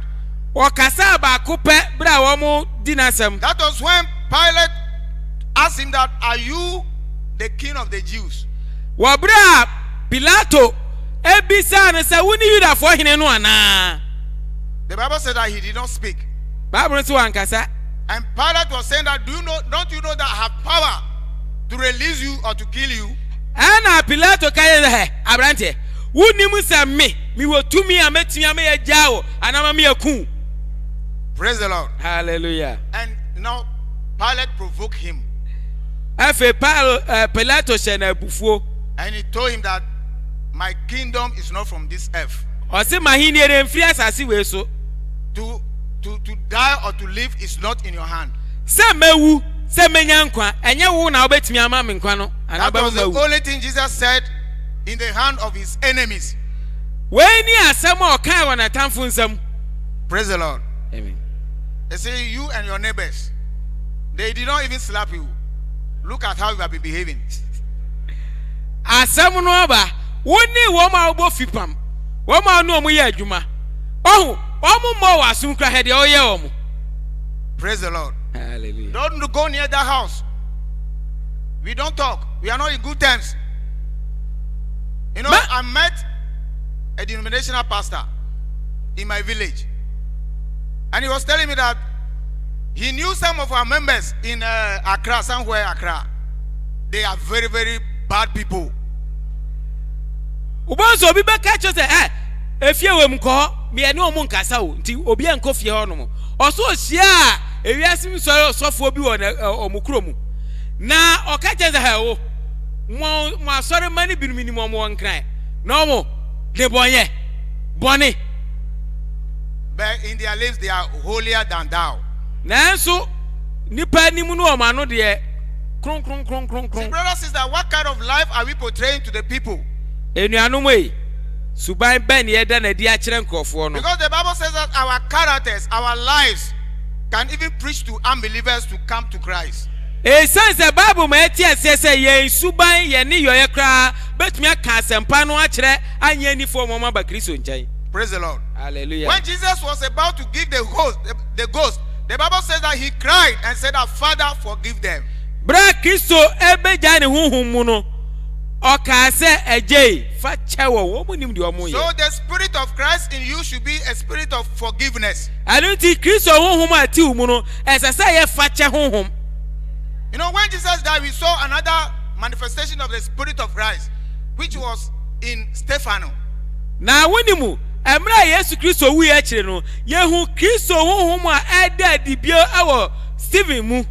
Speaker 3: O kasa ba ko pe bra wo mo dinasem.
Speaker 5: That was when Pilate asked him that, are you the king of the Jews?
Speaker 3: Wa bra Pilato ebisa ne se woni Yudafo hene no ana.
Speaker 5: The Bible said that he did not speak.
Speaker 3: Bible so wan kasa.
Speaker 5: And Pilate was saying that, don't you know that I have power to release you or to kill you?
Speaker 3: Ana Pilato kaye he abrante. Woni mu se mi wo tumi a metumi am ye jawo anama me akun.
Speaker 5: Praise the Lord.
Speaker 3: Hallelujah.
Speaker 5: And now Pilate provoked him,
Speaker 3: Afe Pilato she na bufuo.
Speaker 5: and he told him that my kingdom is not from this earth.
Speaker 3: O se mahini ere mfiri asase we so.
Speaker 5: To die or to live is not in your hand.
Speaker 3: Se mewu, se menya nkwa, enye wo na obetumi ama me nkwa no.
Speaker 5: That
Speaker 3: Anaba
Speaker 5: was the
Speaker 3: mewu.
Speaker 5: only thing Jesus said in the hand of his enemies.
Speaker 3: We ni asem o kan wa na tamfo nsam.
Speaker 5: Praise the Lord.
Speaker 3: Amen.
Speaker 5: They say you and your neighbors, they did not even slap you. Look at how you have been behaving.
Speaker 3: Asem no ba, woni wo ma obo fipam. Wo ma no omo ye adwuma. Ohu, omo mo wa asum kra he de oye omo.
Speaker 5: Praise the Lord.
Speaker 3: Hallelujah.
Speaker 5: Don't go near that house. We don't talk. We are not in good terms. You know, I met a denominational pastor in my village, and he was telling me that he knew some of our members in Accra, somewhere Accra. They are very, very bad people.
Speaker 3: Ubonso obi be ka cho se efie we mko me ene omo nkasa o nti obi enko fie ho no mo oso ohia ewiasim sofo obi wo na omukro mu na oka che se ha o mo asore mani binumini mo nkran na mo de bonye boni,
Speaker 5: But in their lives they are holier than thou.
Speaker 3: nanso nipa nimu no o ma no de kron.
Speaker 5: See, brother, sister, what kind of life are we portraying to the people?
Speaker 3: Enuanom ei suban ben ye da na di a kire nkofo no.
Speaker 5: Because the Bible says that our characters, our lives can even preach to unbelievers to come to Christ.
Speaker 3: Sense the Bible ma eti asese ye suban ye ni yoye kra betumi aka asempa no a kire anya ni fo mo ma ba Kristo nchen.
Speaker 5: Praise the Lord.
Speaker 3: Hallelujah.
Speaker 5: When Jesus was about to give the ghost, the Bible says that he cried and said that, Father, forgive them.
Speaker 3: Bra Kristo ebeja ne huhum mu no o ka se ejei fa chewo wo mu nim de omo ye.
Speaker 5: So the spirit of Christ in you should be a spirit of forgiveness.
Speaker 3: Anunti Kristo huhum ati mu no esese ye fa che huhum.
Speaker 5: You know, when Jesus died, we saw another manifestation of the spirit of Christ, which was in Stephanos.
Speaker 3: Na wonimu emra Yesu Kristo wu ya kire no yehu Kristo honhom a eda dibio awo Stephen mu.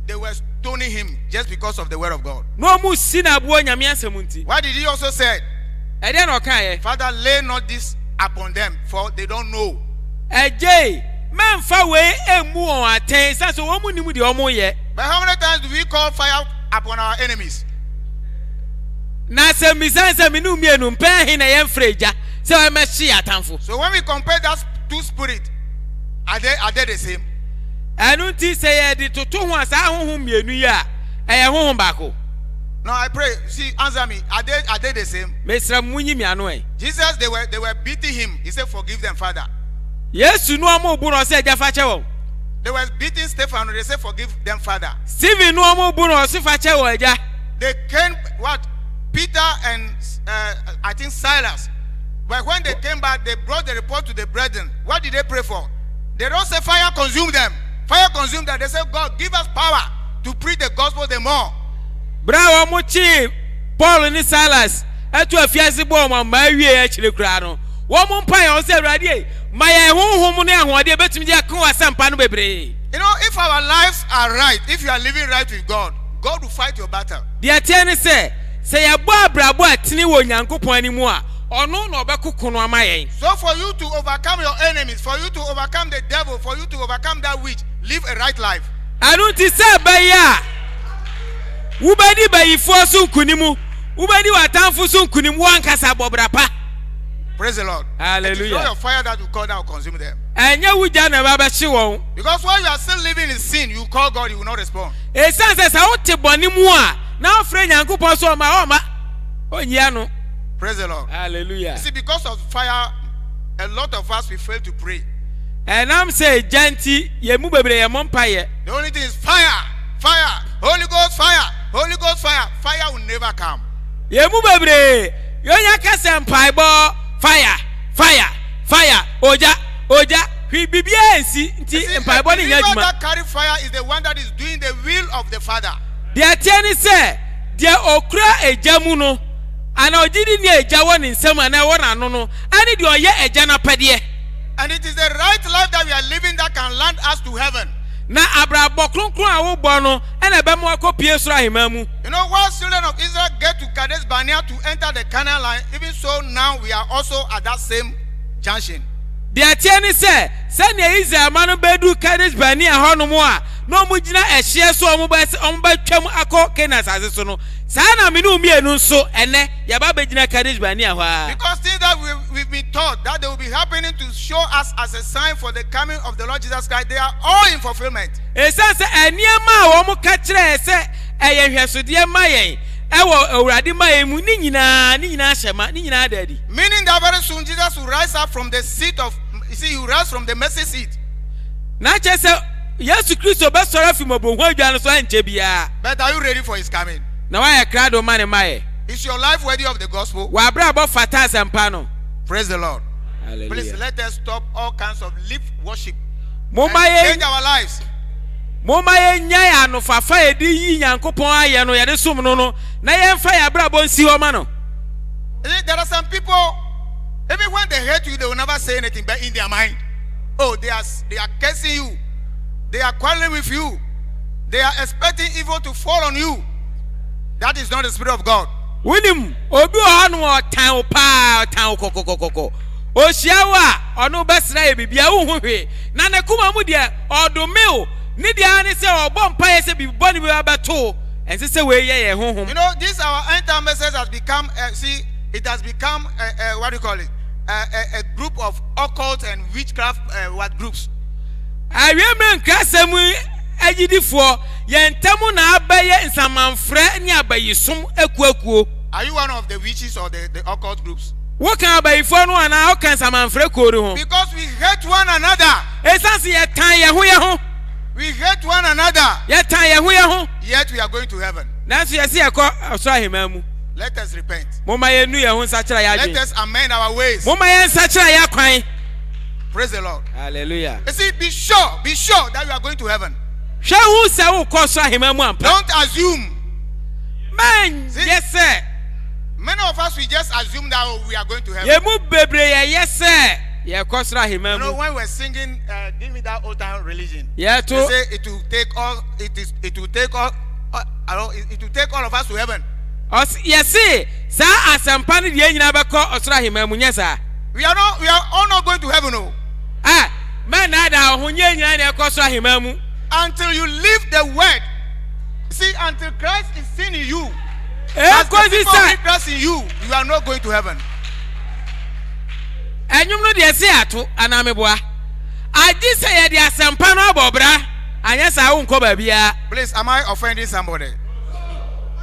Speaker 5: They were stoning him just because of the word of God.
Speaker 3: No mu sinabuo nyame asem nti.
Speaker 5: Why did he also say,
Speaker 3: Ede na okan ye.
Speaker 5: Father, lay not this upon them, for they don't know.
Speaker 3: Ejei memfa we emu on aten sa so womu nimu de omo ye.
Speaker 5: But how many times do we call fire upon our enemies?
Speaker 3: Na se misanse minu mienu mpen hin na ye mfreja se we mechi atamfo.
Speaker 5: So when we compare that two spirits, are they the same?
Speaker 3: Anu nti se ye de toto ho asa honhom mienu ya eye honhom bako.
Speaker 5: No, I pray. See, answer me. Are they the same?
Speaker 3: Mesra munyi mi anu e.
Speaker 5: Jesus, they were beating him. He said, "Forgive them, Father."
Speaker 3: Yesu no omo bu no se eja fa che wo.
Speaker 5: They were beating Stephanos. They said, "Forgive them, Father."
Speaker 3: Stephen no omo bu no se fa che wo eja.
Speaker 5: They came, what? Peter and I think Silas. But when they came back, they brought the report to the brethren. What did they pray for? They don't say fire consume them. Fire consume them. They say, "God, give us power to preach the gospel the more."
Speaker 3: Bra omo chi Paul ni Silas etu afiase bo omo ma wie ya kire kura no. Wo mo mpa ya o se awurade e ma ya honhom ne ahode betumi dia kan wasampa no bebre.
Speaker 5: You know, if our lives are right, if you are living right with God, God will fight your battle.
Speaker 3: Dia tie ne se ya bo abrabo atini wo Nyankopon animu a ono na obekoko no amayen.
Speaker 5: So for you to overcome your enemies, for you to overcome the devil, for you to overcome that witch, live a right life.
Speaker 3: Anu ti se be ya Ubedi bayifo so nkunimu. Ubedi watamfo so nkunimu wankasa bobrapa.
Speaker 5: Praise the Lord.
Speaker 3: Hallelujah.
Speaker 5: It is not your fire that will call down consume them.
Speaker 3: Enya wuja na baba hye won.
Speaker 5: Because while you are still living in sin, you call God, He will not respond.
Speaker 3: Esanse sa wote boni mu a na ofre Nyankopon so ma onyia no.
Speaker 5: Praise the Lord.
Speaker 3: Hallelujah.
Speaker 5: You see, because of fire, a lot of us we fail to pray.
Speaker 3: Enam say janti ye mu bebre ye mompaye.
Speaker 5: The only thing is fire, fire, Holy Ghost fire, Holy Ghost fire. Fire will never come.
Speaker 3: Ye mu bebre yo nya kasempai bo fire, fire, fire, oja, hwi bibia ensi nti empai bo ni nya
Speaker 5: The believer
Speaker 3: djuma.
Speaker 5: that carry fire is the one that is doing the will of the Father.
Speaker 3: Dia tieni se dia okura ejamu no ana ojidi ni eja wo ni nsem ana wo na no no ani de oye eja na pede.
Speaker 5: And it is the right life that we are living that can land us to heaven.
Speaker 3: Na abrabo kronkron a wo bo no ena be mo akopie sura hemamu.
Speaker 5: You know, once children of Israel get to Kadesh Barnea to enter the Canaan line, even so now we are also at that same junction.
Speaker 3: Dia tieni se ne Israel manu bedu Kadesh Barnea hono mo a no mu gina ehye so omo ba twam akọ Kenas aseso no sa na me no mienu nso ene ya ba begina Kadesh Barnea ho a.
Speaker 5: Because things that we've been taught that they will be happening to show us as a sign for the coming of the Lord Jesus Christ, they are all in fulfillment.
Speaker 3: Esanse eniema a wo mo ka kire se eye hwesode ma yen ewo awurade ma yen mu ni nyina hyema ni nyina dadi.
Speaker 5: Meaning that very soon Jesus will rise up from the seat of, you see, he will rise from the mercy seat.
Speaker 3: Na chese Yesu Kristo be sora fi mobo ho adwa no so anche bia.
Speaker 5: But are you ready for his coming?
Speaker 3: Na wa ye krado mane maye.
Speaker 5: Is your life worthy of the gospel?
Speaker 3: Wa bra bo fata asempa no.
Speaker 5: Praise the Lord.
Speaker 3: Hallelujah.
Speaker 5: Please let us stop all kinds of lip worship
Speaker 3: Mo
Speaker 5: and
Speaker 3: maye
Speaker 5: change our lives.
Speaker 3: nya no fafa edi yi Nyankopon aye no ye de sum no no na ye mfa ya bra bo nsi ho ma no.
Speaker 5: There are some people, even when they hate you, they will never say anything, but in their mind, oh, they are cursing you, they are quarreling with you, they are expecting evil to fall on you. That is not the Spirit of God.
Speaker 3: Winim obi o hanu o tan pa tan kokokokoko o shiawa onu besra e bibia wo hwe na ne kuma mu de odome o ni de ani se obo mpa ye se biboni bi abeto ense se we ye honhom.
Speaker 5: You know, this our end time message has become it has become what do you call it, a group of occult and witchcraft groups.
Speaker 3: Awiemre nkrasemu agidifo ye ntemu na abaye nsamanfre ni abayisum ekuakuo.
Speaker 5: Are you one of the witches or the occult groups?
Speaker 3: What can abayifo no ana o kan samanfre kori ho?
Speaker 5: Because we hate one another.
Speaker 3: Esanse ye tan ye ho.
Speaker 5: We hate one another.
Speaker 3: Ye tan ye ho.
Speaker 5: Yet we are going to heaven.
Speaker 3: Nanso ye se ye ko so ahemamu.
Speaker 5: Let us repent.
Speaker 3: Moma ye nu ye ho nsakira ya
Speaker 5: Let
Speaker 3: adwen.
Speaker 5: us amend our ways.
Speaker 3: Moma ye nsakira ya kwan.
Speaker 5: Praise the Lord.
Speaker 3: Hallelujah.
Speaker 5: You see, be sure that you are going to heaven.
Speaker 3: Hwe hu se wo ko so ahemamu ampa.
Speaker 5: Don't assume.
Speaker 3: Man,
Speaker 5: See?
Speaker 3: yes sir.
Speaker 5: Many of us us we just assume that we are going to heaven.
Speaker 3: Yemu bebre ye se ye kosra
Speaker 5: You know,
Speaker 3: himemu.
Speaker 5: when we're singing, give me that old time religion.
Speaker 3: Ye
Speaker 5: They
Speaker 3: to
Speaker 5: say it will take all. It will take all. It will take all of us to heaven.
Speaker 3: os ye se sa asampa ne de nyina beko osra himemu nyesa.
Speaker 5: We are all not going to heaven, no.
Speaker 3: Ah, man na da ohunye nyina ne kosra himemu.
Speaker 5: Until you live the word. See, until Christ is seen in you,
Speaker 3: E
Speaker 5: as the
Speaker 3: kozi
Speaker 5: people
Speaker 3: sa
Speaker 5: of Christ in you, you are not going to heaven.
Speaker 3: enyum no de se ato anameboa. Adi se ye de asampa no abobra. Anya sa wo nko ba bia.
Speaker 5: Please, am I offending somebody?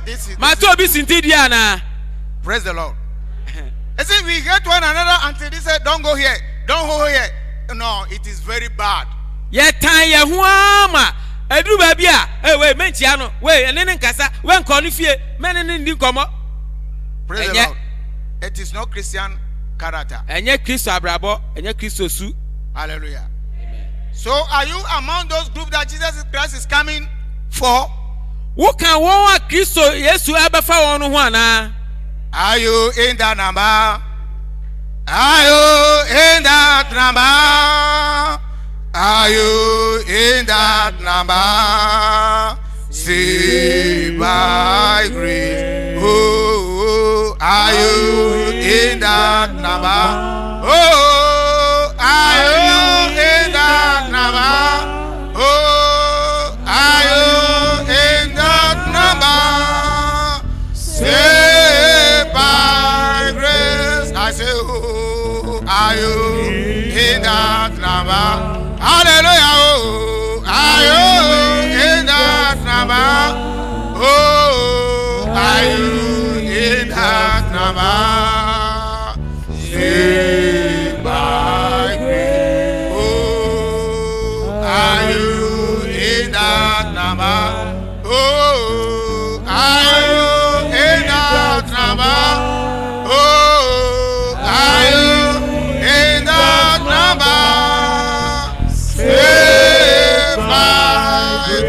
Speaker 5: This
Speaker 3: Ma
Speaker 5: is
Speaker 3: to obi sinti dia na.
Speaker 5: praise the Lord. You see, we hate one another until they say, "Don't go here, don't go here." No, it is very bad.
Speaker 3: Ye tan ye ho ama. Edu ba bia, we mentia no. We ene ne nkasa, we nko no fie, mene ne ndi komo.
Speaker 5: Praise the
Speaker 3: Enye-
Speaker 5: Lord. It is not Christian character.
Speaker 3: Enye Kristo abrabo, enye Kristo su.
Speaker 5: Hallelujah. So, are you among those groups that Jesus Christ is coming for?
Speaker 3: Wo kan won a Kristo Yesu abefa won no ho ana.
Speaker 5: Are you in that number? Are you in that number? Are you in that number? Saved by grace. Oh, are you in that number? Oh, are you in that number? Oh, are you in that number? Saved by grace. I say, oh, are you in that number? Hallelujah. Oh, are you in that number? Oh, are you in that number? Saved by grace. Oh, are you in that number? Oh, are you in that number? Oh, are you in that number? Saved by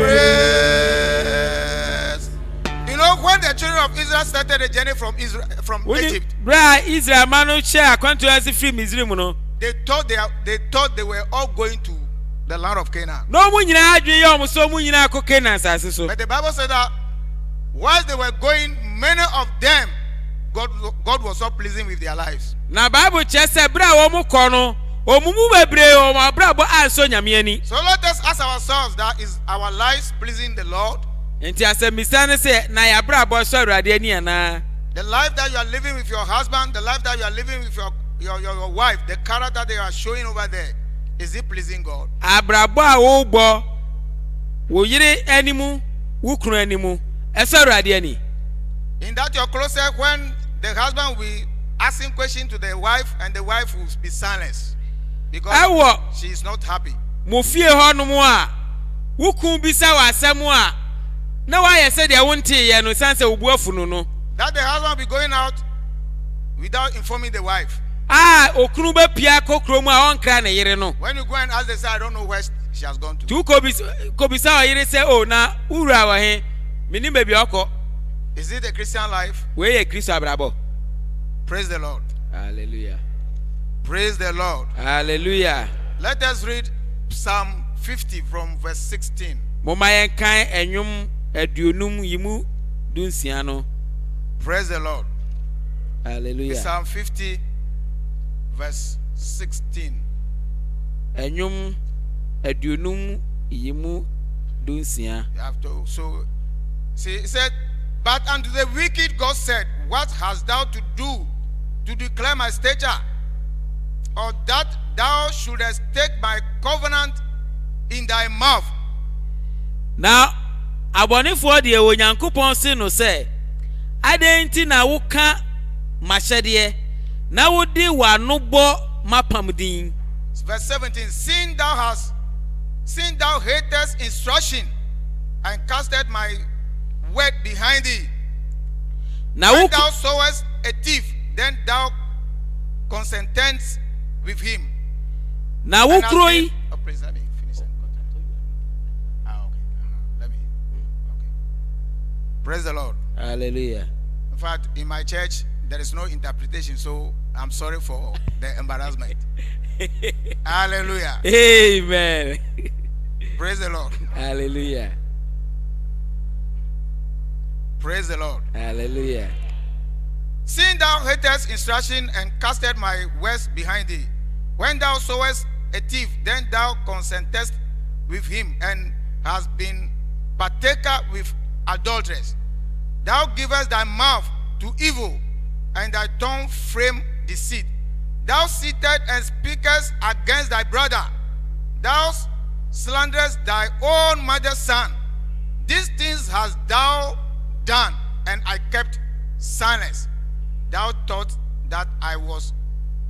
Speaker 5: grace. You know, when the children of Israel started the journey from Egypt,
Speaker 3: Bra Israel manu share akwanto asi free Misrim no.
Speaker 5: they thought they were all going to the land of Canaan.
Speaker 3: No mu nyina adwen ye omo so mu nyina akoko na asase so.
Speaker 5: But the Bible said that whilst they were going, many of them, God was not pleasing with their lives.
Speaker 3: Na Bible che se bra wo mu kɔ no, omumu bebre o ma bra bo anso nyame ani.
Speaker 5: So let us ask ourselves, that is our lives pleasing the Lord?
Speaker 3: Enti asɛmisa ne se na ya bra bo so Awurade ani ana.
Speaker 5: The life that you are living with your husband, the life that you are living with your wife, the character they are showing over there, is it pleasing God?
Speaker 3: Abrabo a wo gbo wo yire animu, wo kunu animu, eso Awurade ani.
Speaker 5: In that your closet, when the husband will be asking questions to the wife, and the wife will be silenced because
Speaker 3: Ewo
Speaker 5: she is not happy.
Speaker 3: mo fie ho no mo a wo kun bisa wa asɛm a na wa yɛ sɛ deɛ wo nte yɛ no sanse wo bu afunu no.
Speaker 5: That the husband will be going out without informing the wife.
Speaker 3: Okunu be pia kokro mu a onkra ne yere no.
Speaker 5: When you go and ask, they say, I don't know where she has gone to.
Speaker 3: Tu kobisa wa yere sɛ o na ura wa he mini baby okɔ.
Speaker 5: Is it a Christian life?
Speaker 3: We ye Kristo abrabo.
Speaker 5: Praise the Lord.
Speaker 3: Hallelujah.
Speaker 5: Praise the Lord.
Speaker 3: Hallelujah.
Speaker 5: Let us read Psalm 50 from verse 16.
Speaker 3: Moma yen kan enwum aduonum yimu dunsia no.
Speaker 5: Praise the Lord.
Speaker 3: Hallelujah.
Speaker 5: Psalm 50 verse 16.
Speaker 3: Enwum aduonum yimu dunsia.
Speaker 5: You have to, so see, it said, but unto the wicked God said, what hast thou to do to declare my stature? Or that thou shouldest take my covenant in thy mouth?
Speaker 3: Now, abonifo de onyankopon se no se adenti na woka mahyede na wodi wano bo mapamdin.
Speaker 5: Verse 17, seeing thou hatest instruction and casted my word behind thee.
Speaker 3: Na
Speaker 5: When
Speaker 3: wo
Speaker 5: thou sawest a thief, then thou consentest with him.
Speaker 3: na wo
Speaker 5: And I'll
Speaker 3: kroi
Speaker 5: say- oh, please let me finish that. Okay. Let me. Okay. Praise the Lord.
Speaker 3: Hallelujah.
Speaker 5: In fact, in my church, there is no interpretation, so I'm sorry for the embarrassment. Hallelujah.
Speaker 3: Amen.
Speaker 5: Praise the Lord.
Speaker 3: Hallelujah.
Speaker 5: Praise the Lord.
Speaker 3: Hallelujah.
Speaker 5: Seeing thou hatest instruction and casted my words behind thee. When thou sawest a thief, then thou consentest with him, and hast been partaker with adulterers. Thou givest thy mouth to evil, and thy tongue frame deceit. Thou sittest and speakest against thy brother. Thou slanderest thy own mother's son. These things hast thou done, and I kept silence. Thou thought that I was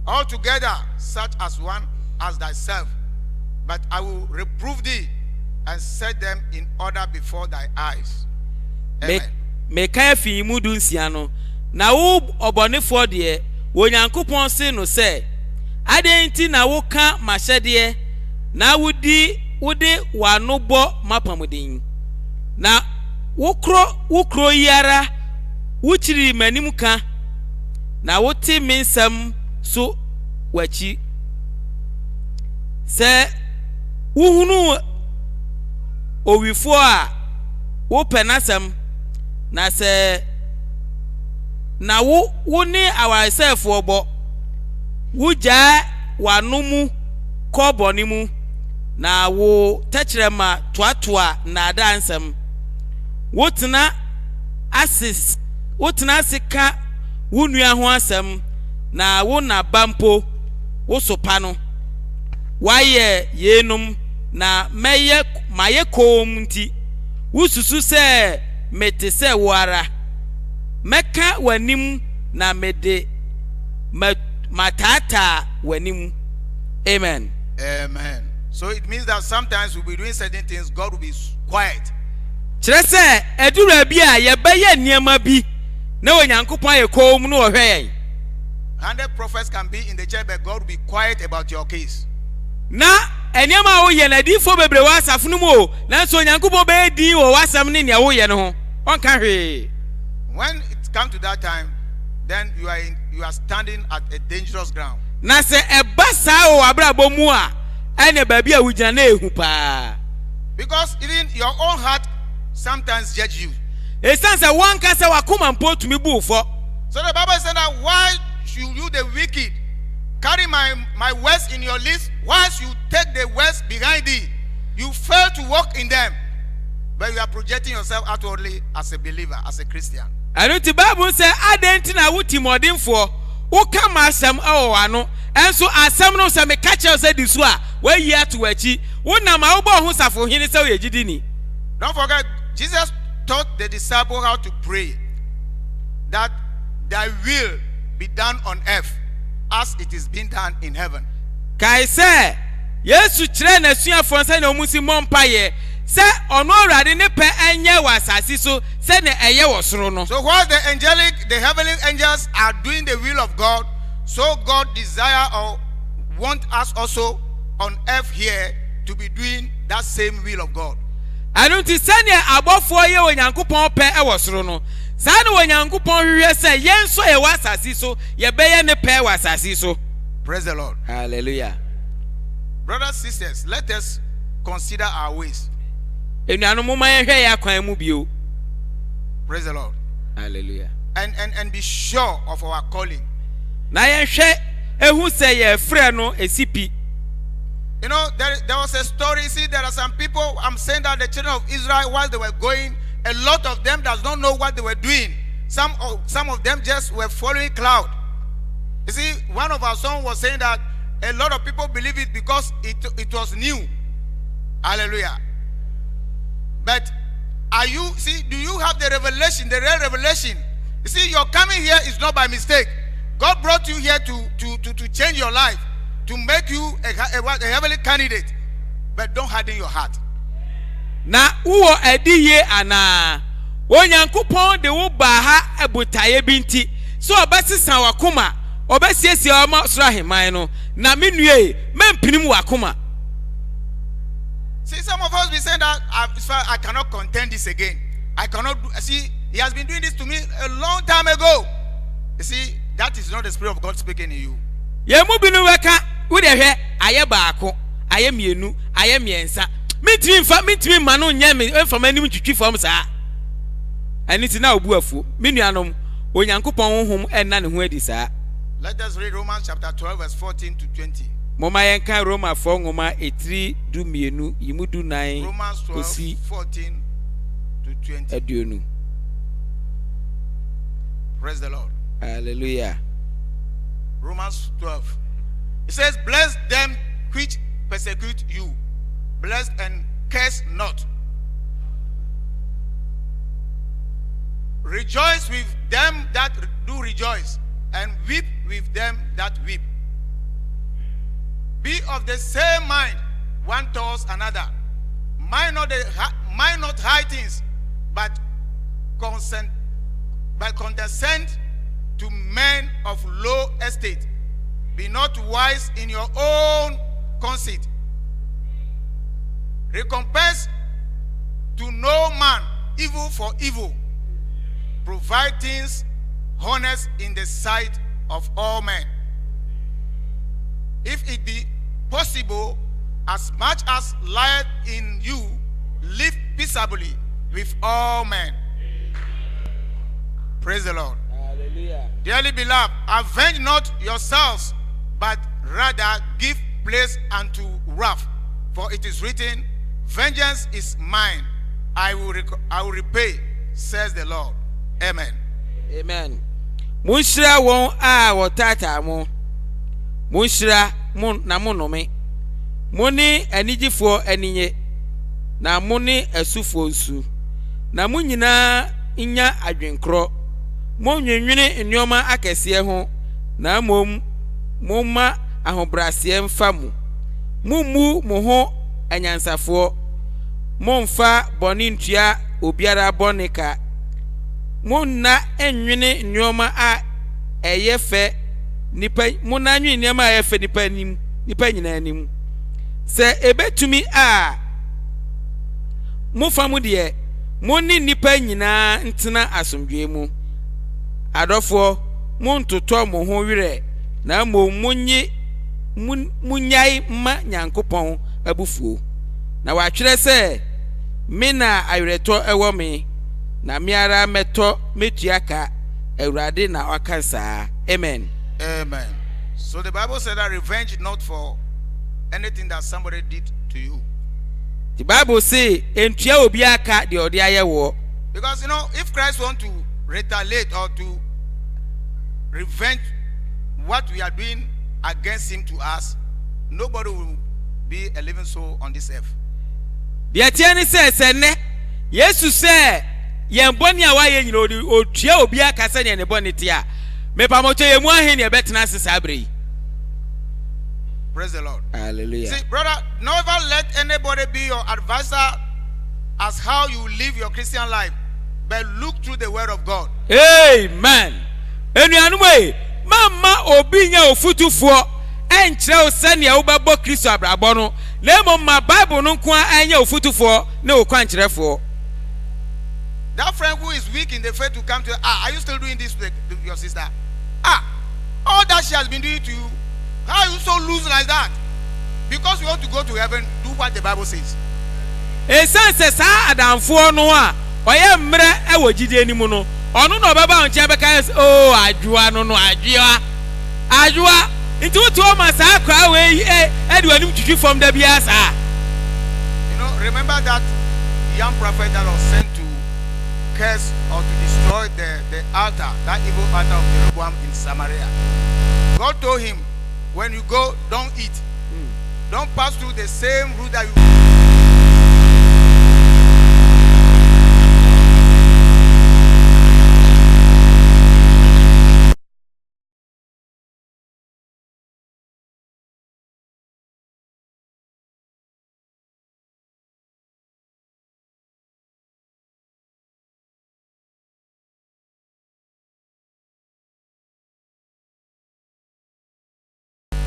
Speaker 5: altogether such as one as thyself, but I will reprove thee and set them in order before thy eyes. Amen.
Speaker 3: Meka fi mu du nsia no na wo obonefo de wo Nyankopon se no se adenti na wo ka mahyede na wodi wano bo mapamudin na wokro yara wuchiri manim ka na wote mensam so wachi se wuhunu owifo a wo penasam na se na wo ni ourself obo wuja wanumu koboni mu na wo techrema toatoa na adansam wotena asika wonua ho asem na wo na bampo wo sopa no waye yenum na maye komnti wususu se mete se wara meka wanim na mede matata wanim. Amen.
Speaker 5: Amen. So it means that sometimes we'll be doing certain things, God will be quiet.
Speaker 3: Kyerɛ sɛ edura bi a yɛbɛyɛ nneɛma bi na Onyankopɔn ayɛ kom no ɔhwɛ yɛn.
Speaker 5: 100 prophets can be in the church, but God will be quiet about your case.
Speaker 3: Na nneɛma a woyɛ na difo bebree wɔ asafo no mu o nanso Onyankopɔn bɛyɛ din wɔ w'asɛm ne nea woyɛ no ho ɔnka hwee.
Speaker 5: When it comes to that time, then you are standing at a dangerous ground.
Speaker 3: Na sɛ ɛba saa wɔ abrabɔ mu a ɛne baabi a wogyina na ehu paa.
Speaker 5: Because even your own heart sometimes judge you.
Speaker 3: Esan sɛ wɔn kasa wakoma mpo tumi bu fo.
Speaker 5: So the Bible said that why should you the wicked carry my words in your lips, whilst you take the words behind thee? You fail to walk in them, but you are projecting yourself outwardly as a believer, as a Christian.
Speaker 3: Ɛno ti Bible sɛ adɛn na wo timɔdenfoɔ woka ma asɛm ɛwɔ w'ano ɛnso asɛm no sɛ meka kyerɛw sɛ di so a wayi ato w'akyi wonam a wobɔ ho safohene sɛ woyɛ gyidini.
Speaker 5: Don't forget, Jesus taught the disciples how to pray, that thy will be done on earth as it is being done in heaven.
Speaker 3: Kae sɛ Yesu kyerɛ n'asuafoɔ sɛ na ɔmo si mmɔ mpaeɛ sɛ ɔno Awurade ne pɛ ɛnyɛ wɔ asase so sɛ na ɛyɛ wɔ soro no.
Speaker 5: So while the heavenly angels are doing the will of God, so God desire or want us also on earth here to be doing that same will of God.
Speaker 3: Ɛno nti sɛnea abɔfoɔ yɛ Onyankopɔn pɛ ɛwɔ soro no saa na Onyankopɔn hwehwɛ sɛ yɛn nso yɛwɔ asase so yɛbɛyɛ ne pɛ wɔ asase so.
Speaker 5: Praise the Lord.
Speaker 3: Hallelujah.
Speaker 5: Brothers, sisters, let us consider our ways.
Speaker 3: Enuanom mo ma yɛhwɛ yɛ akwan mu bio.
Speaker 5: Praise the Lord.
Speaker 3: Hallelujah.
Speaker 5: And be sure of our calling.
Speaker 3: Na yɛhwɛ ehu sɛ yɛfrɛ no esipi.
Speaker 5: You know, there was a story. See, there are some people, I'm saying that the children of Israel, while they were going, a lot of them does not know what they were doing. Some of them just were following cloud. You see, one of our sons was saying that a lot of people believe it because it was new. Hallelujah. But do you have the revelation, the real revelation? You see, your coming here is not by mistake. God brought you here to change your life, to make you a heavenly candidate. But don't harden your heart.
Speaker 3: Na uwo ediye ana Onyankopɔn de wo ba ha ebutaye binti so obesisa wakoma obesiesie oma soro aheman no na menue mempinim wakoma.
Speaker 5: See, some of us be saying that I cannot contend this again. I cannot do. See, he has been doing this to me a long time ago. You see, that is not the Spirit of God speaking in you.
Speaker 3: Ye mu binu weka wo de hwe aye baako aye mienu aye miensa mitimi ma no nya me emfa manim twitwi fam saa aniti na obu afu me nuanom onyankopon honhom enna ne ho adi saa.
Speaker 5: Let us read Romans chapter 12 verse 14 to 20.
Speaker 3: Moma yenka Roma 4 ngoma 3:12 yimudu 9
Speaker 5: Romans 12 14 to 20.
Speaker 3: aduonu.
Speaker 5: Praise the Lord.
Speaker 3: Hallelujah.
Speaker 5: Romans 12. It says, bless them which persecute you. Bless and curse not. Rejoice with them that do rejoice, and weep with them that weep. Be of the same mind one towards another. Mind not high things, but condescend to men of low estate. Be not wise in your own conceit. Recompense to no man evil for evil. Provide things honest in the sight of all men. If it be possible, as much as lieth in you, live peaceably with all men. Praise the Lord.
Speaker 3: Hallelujah.
Speaker 5: Dearly beloved, avenge not yourselves, but rather give place unto wrath. For it is written, vengeance is mine, I will repay, says the Lord. Amen.
Speaker 3: Amen. Munshira won a wotata mo. Munshira mun na monome. Moni anigifo aninye. Na moni asufo nsu. Na munyina inya adwenkro. Monwenwene nneoma akese ho. Na momma ahobrase mfa mu. Mummu mo ho anyansafo. Momfa boni ntua obiara bonika. Muna enwene nneoma a eyefe nipa muna nwi nneoma a eyefe nipa nyina anim se ebetumi a mufamu de muni nipa nyina ntena asomdwe mu adofo muntoto mo ho wire na munyai ma nyankopon abufuo na watwere se me na ayereto ewo me na miara meto metuaka Ewurade na wakansa. Amen.
Speaker 5: Amen. So the Bible said that revenge not for anything that somebody did to you.
Speaker 3: The Bible say entua obi aka de ode ayewo.
Speaker 5: Because if Christ want to retaliate or to revenge what we are doing against him to us, nobody will be a living soul on this earth.
Speaker 3: The tiani say ne Yesu say yen boni a waye nyina otua obi aka se ne boni tia me pamoto ye mu ahe ne betena sesabre.
Speaker 5: Praise the Lord.
Speaker 3: Hallelujah.
Speaker 5: See, brother, never let anybody be your advisor as how you live your Christian life, but look through the word of God.
Speaker 3: Amen. Enuanum e mama obi nya ofutufo enkyere o sane ya wobabo Kristo abrabo no na ma Bible no nko anya ofutufo na okwankyerefo.
Speaker 5: That friend who is weak in the faith to come to, are you still doing this with your sister? All that she has been doing to you, how are you so loose like that? Because you want to go to heaven, do what the Bible says.
Speaker 3: Esanse sa adamfo no a oye mre e wogide ni mu no onu no baba onche beka adwoa no adwoa nti wotu o ma sa akwa we e de wanim twitwi from da bia sa.
Speaker 5: Remember that young prophet that was sent to curse or to destroy the altar, that evil altar of Jeroboam in Samaria. God told him, when you go, don't eat. Don't pass through the same route that you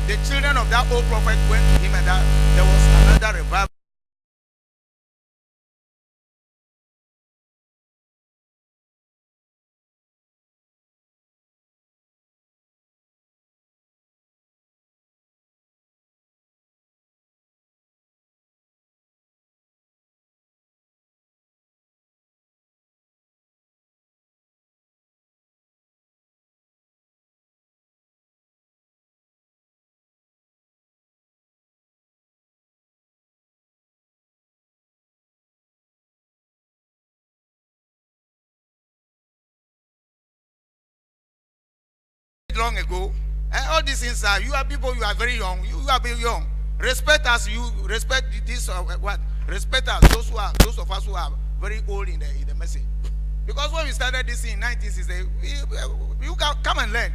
Speaker 5: the children of that old prophet went to him, and that there was another revival. long ago. All these things are, you are people, you are very young. You are very young. Respect us, you respect this, what? Respect us, those of us who are very old in the message. Because when we started this in 1960, you come and learn,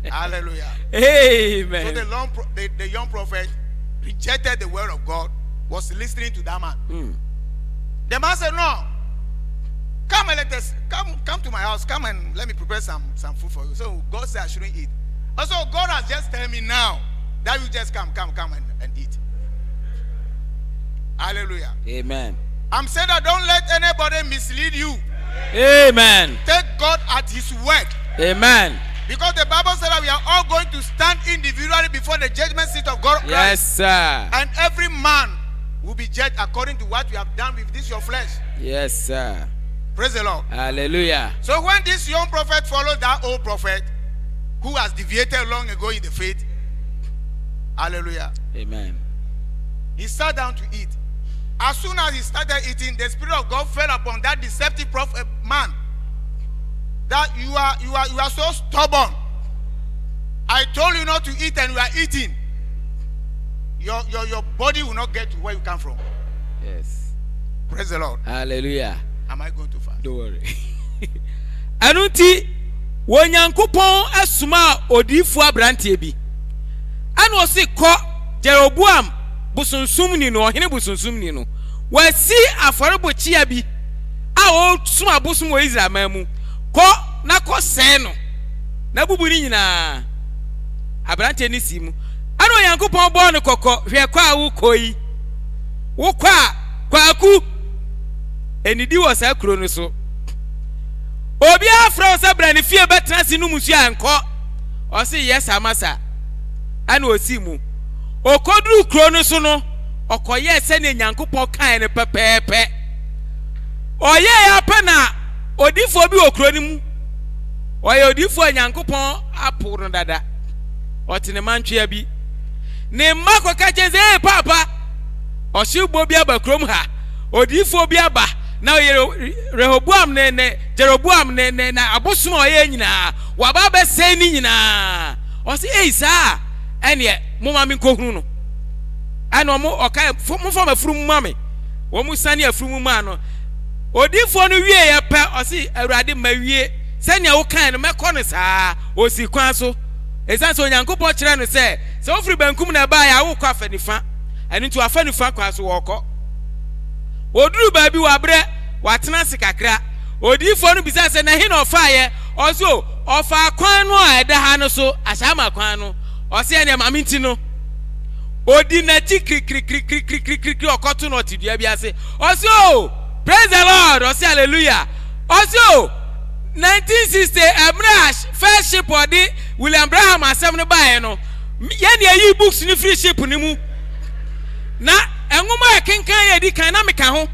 Speaker 5: Hallelujah.
Speaker 3: Amen.
Speaker 5: So the young prophet rejected the word of God, was listening to that man. The man said, no, come and come to my house, come and let me prepare some food for you. So God said I shouldn't eat. Also, God has just told me now that you just come and eat. Hallelujah.
Speaker 3: Amen.
Speaker 5: I'm saying that don't let anybody mislead you.
Speaker 3: Amen.
Speaker 5: Take God at his word.
Speaker 3: Amen.
Speaker 5: Because the Bible said that we are all going to stand individually before the judgment seat of God.
Speaker 3: Yes, sir.
Speaker 5: And every man will be judged according to what you have done with this your flesh.
Speaker 3: Yes, sir.
Speaker 5: Praise the Lord.
Speaker 3: Hallelujah.
Speaker 5: So when this young prophet followed that old prophet who has deviated long ago in the faith, hallelujah.
Speaker 3: Amen.
Speaker 5: He sat down to eat. As soon as he started eating, the Spirit of God fell upon that deceptive prophet man. That you are so stubborn. I told you not to eat and you are eating. Your body will not get to where you come from.
Speaker 3: Yes.
Speaker 5: Praise the Lord.
Speaker 3: Hallelujah.
Speaker 5: Am I going too fast?
Speaker 3: Don't worry. Anuti wonyankopon asuma odifu abrante bi. Anu osi ko Jeroboam busunsumni no ohene busunsumni no. Wasi aforebochia bi a o suma busum wo Israel mamu. Ko na ko sen no. Na buburi nyina. Abrante ni simu. Anu onyankopon bo no kokko hwe kwa wo koyi. Wo kwa kwaku enidi wo sa kuro no so. Obi afro se brani fie betra si no musu anko. O se yes amasa. Anu osimu. Okodru kuro no so no, okoye se ne nyankopon kan ne pepepe. Oye ya pe na odifo bi okuro ni mu. Oye odifo nyankopon apo no dada. Otine mantwe bi. Ne mako ka cheze papa. Oshigbo bi abakrom ha. Odifo bi aba. Na Rehoboam ne Jeroboam ne na abosom oye nyina. Waba be se ni nyina. O se sa ene moma mi kohunu no ana mo oka mo fo mafuru mame wo mu sane afuru ma no odifo no wie ye pe o se awurade ma wie sane wo kan no mekọ no saa o si kwan so esan so nyankopọ kire no se ofuri bankum na ba ya wo kọ afanifa ani ntu afanifa kwan so wo kọ oduru ba bi wa bre watena sikakra odifo no bisa se na he na ofa ye o so ofa kwan no a eda ha no so ashama kwan no o se ene maminti no odi na chi kri okoto no tidua bi ase o se o praise the Lord o se hallelujah o se o 1960 Emrash first ship odi William Braham asem no bae no ye ne ayi books ni free ship ni mu na enwuma kenkan ye di kan na meka ho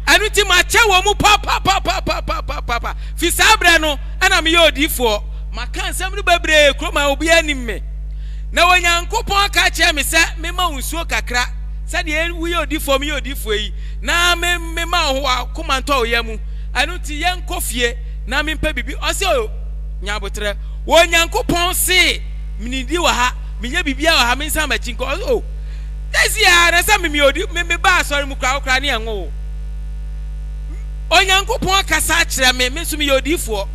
Speaker 3: anu ti ma che wo mu pa fi sabre no ana me ye odifo maka nsem no bebre kroma obi anim me na wonyankopon ka che me se me ma unsuo kakra se de wi odifo me odifo yi na me ma ho akomanto oyam anu ti yen kofie na me mpa bibi o se o nyabotre wonyankopon se minidi wa ha minya bibia wa ha me nsa ma chinko o esi ya na se me odi me ba asori mu kra ne enwo onyankopon kasa kire me so me odifo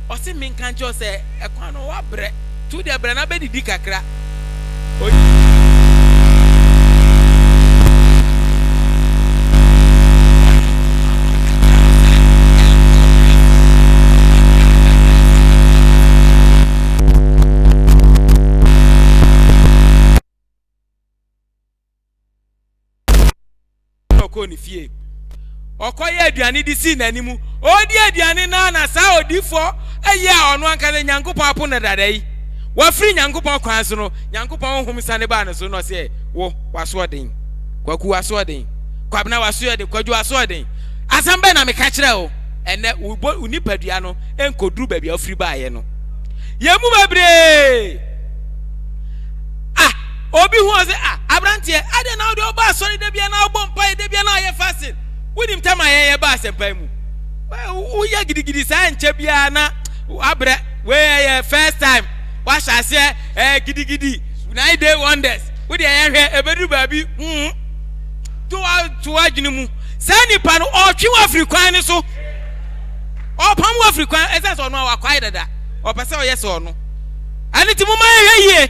Speaker 3: o se me nkanche o se ekwan no wa bre tu de bre na be didi kakra okoni fie okoye aduane di si nanimu odi aduane na sa odifo eye ono anka nyankopon apo na dada yi wa free nyankopon kwan so no nyankopon hom sane ba na so no se wo waso den kwaku waso den kwabna waso den kwaju waso den asambe na me ka kire o ene unipadua no enkoduru ba bia ofri ba ye no yemu babre obi hu ose abrantie ade na ode oba asori de bia na obom pai de bia na aye fasting winim tama ye ba asempai mu wo ya gidigidi sa nche bia na abre we first time shase gidi 9-day wonders we dey hwe ebedu baabi to adwene mu say nipa no otwe African ni so opam African esa no akwai dada opese o yes o no ani ti mu ma hwe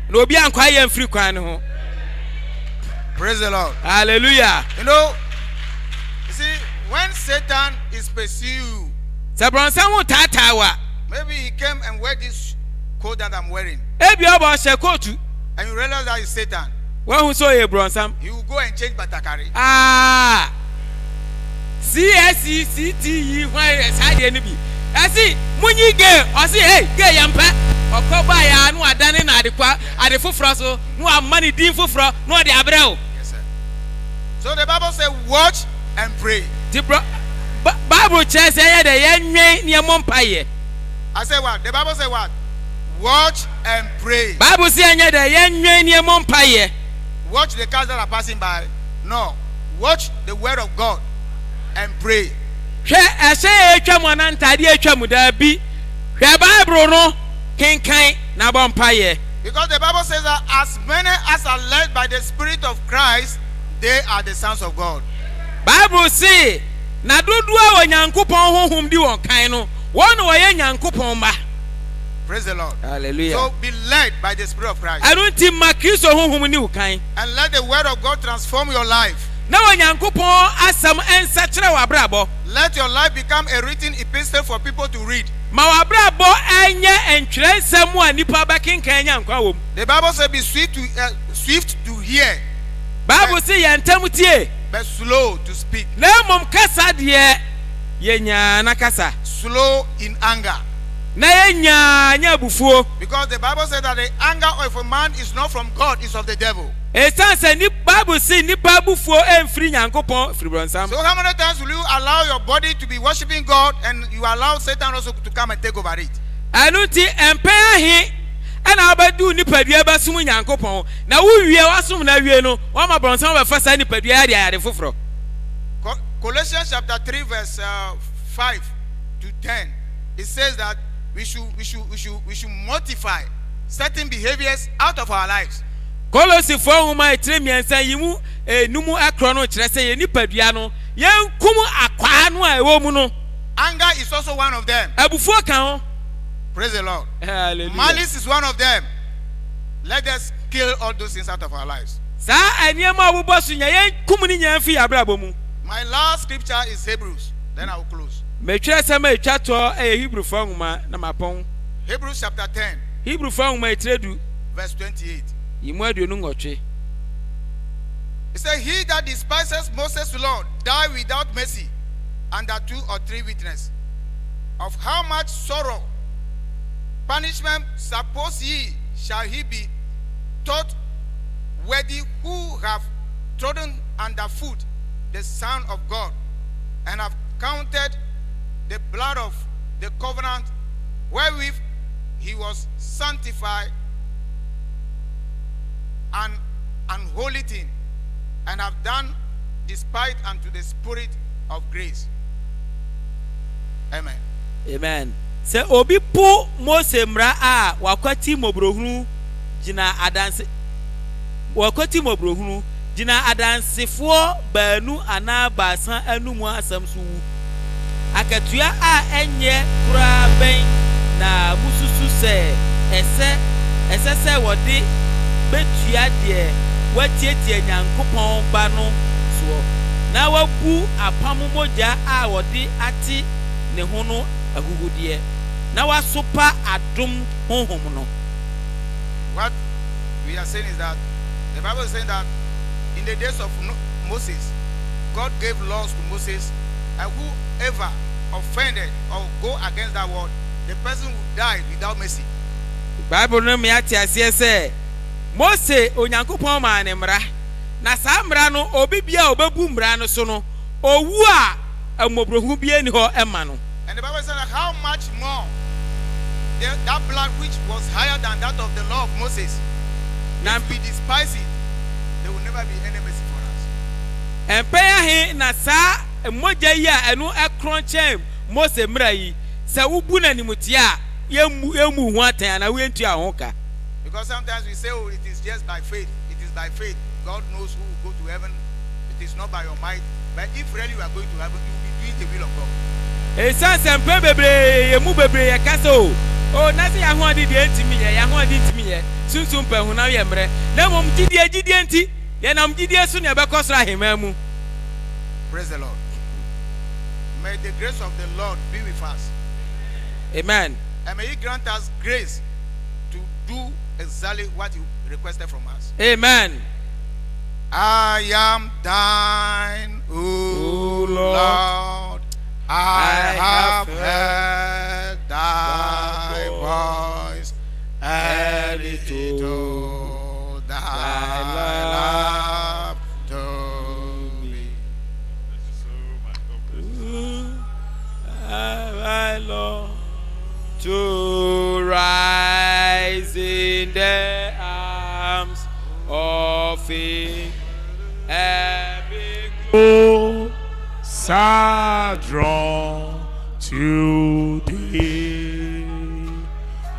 Speaker 3: na obi ankwai ya African ni ho.
Speaker 5: Praise the Lord.
Speaker 3: Hallelujah.
Speaker 5: You know, you see, when Satan is pursued, maybe he came and wear this coat that I'm wearing, and you realize that it's Satan. He will go and change Batakari.
Speaker 3: CSCTE, why is hiding enemy? I see, Muni gay, I see, hey, gay yampa, or Kobaya, no, I done in adequate, at the Fufraso, no money, Dean Fufra, no, the Abreu.
Speaker 5: So the Bible says, watch and pray.
Speaker 3: The Bible says, I
Speaker 5: say what? The Bible says what? Watch and pray.
Speaker 3: Bible says,
Speaker 5: watch the cars that are passing by. No. Watch the word of God and pray.
Speaker 3: Because
Speaker 5: the Bible says that as many as are led by the Spirit of Christ, they are the sons of God.
Speaker 3: Bible say na dodua wa Nyankopon honhom di won kan no won wo ye Nyankopon ba.
Speaker 5: Praise the Lord.
Speaker 3: Hallelujah.
Speaker 5: So be led by the Spirit of Christ.
Speaker 3: I don't think ma Kristo honhom ni wo kan.
Speaker 5: And let the word of God transform your life.
Speaker 3: Na wo Nyankopon asam ensa kire wa brabo.
Speaker 5: Let your life become a written epistle for people to read.
Speaker 3: Ma wa brabo enye entwere nsam a nipa ba kenkan Nyankwa wom.
Speaker 5: The Bible says be swift to hear.
Speaker 3: Bible say yentam tie
Speaker 5: but slow to speak.
Speaker 3: Na mom kasa de yenya na kasa.
Speaker 5: Slow in anger.
Speaker 3: Na yenya nya bufuo.
Speaker 5: Because the Bible says that the anger of a man is not from God, it's of the devil.
Speaker 3: Esanse ni Bible say ni bufuo emfiri Nyankopon firi bronsam.
Speaker 5: So how many times will you allow your body to be worshiping God and you allow Satan also to come and take over it?
Speaker 3: Anuti empe ahi ana abadu nipadua basum Nyankopon na wo wie wasum na wie no wa ma bronsam ba fasa nipadua ya de foforo.
Speaker 5: Colossians chapter 3 verse 5 to 10, it says that we should mortify certain behaviors out of our lives.
Speaker 3: Colossi 4:3 yimu enumu akro no kire se ye nipadua no yenkum akwa no a ewo mu no.
Speaker 5: Anger is also one of them.
Speaker 3: Abufuo kan ho.
Speaker 5: Praise the Lord.
Speaker 3: Hallelujah.
Speaker 5: Malice is one of them. Let us kill all those things out of our lives.
Speaker 3: Sa aniema abubosu nya yenkum ni nya fi abrabo mu.
Speaker 5: My last scripture is Hebrews. Then I will close.
Speaker 3: Metwa sama etwa to Hebrew fanguma na mapon.
Speaker 5: Hebrews chapter 10.
Speaker 3: Hebrew fanguma etredu
Speaker 5: verse 28.
Speaker 3: Yimu aduonu ngotwe.
Speaker 5: It says, he that despises Moses' Lord die without mercy under 2 or 3 witnesses. Of how much sorrow, punishment suppose ye shall he be taught worthy who have trodden underfoot the Son of God and have counted the blood of the covenant wherewith he was sanctified an unholy thing, and have done despite unto the Spirit of grace. Amen.
Speaker 3: Amen. Se obi po Mose mra a wakwati mobrohunu jina adanse wakwati mobrohunu jina adansefo baanu ana basan anumu asam so wu akatua a enye kura ben na mususu se ese wodi betua de watietie Nyankopon ba no so na wabu apamu moja a wodi ati ne ho no agugudie na wasopa adom honhom no.
Speaker 5: What we are saying is that the Bible is saying that in the days of Moses, God gave laws to Moses, and whoever offended or go against that word, the person will die without mercy.
Speaker 3: Bible no me ati ase se Mose Onyankopon ma ne mra na sa mra no obi bia obabu mra no so no owu a amobrohu bia ni ho ema no.
Speaker 5: And the Bible says that how much more that blood which was higher than that of the law of Moses, if we despise it, there will never be any mercy for us.
Speaker 3: And pay he na sa moja ya enu ekron chem Mose mra yi sa ubu na nimutia yemu hu atan na we ntu ahoka.
Speaker 5: Because sometimes we say, oh, it is just by faith. It is by faith. God knows who will go to heaven. It is not by your might. But if really you are going to heaven, you will be doing the will of God.
Speaker 3: Sempe bebre yemu bebre ye kaso. Oh, na se ya ho ade de ntimi ye, ya ho ade ntimi ye. Sunsun pe hu na ye mre. Na mom gidie nti, ye nam gidie so ne be kosra hema mu.
Speaker 5: Praise the Lord. May the grace of the Lord be with us.
Speaker 3: Amen.
Speaker 5: And may He grant us grace to do exactly what He requested from us.
Speaker 3: Amen.
Speaker 5: I am thine, O Lord. I have heard thy voice, and it told thy love to me.
Speaker 3: My Lord, to rise in the arms of faith,
Speaker 4: Oh, sad drawn to thee.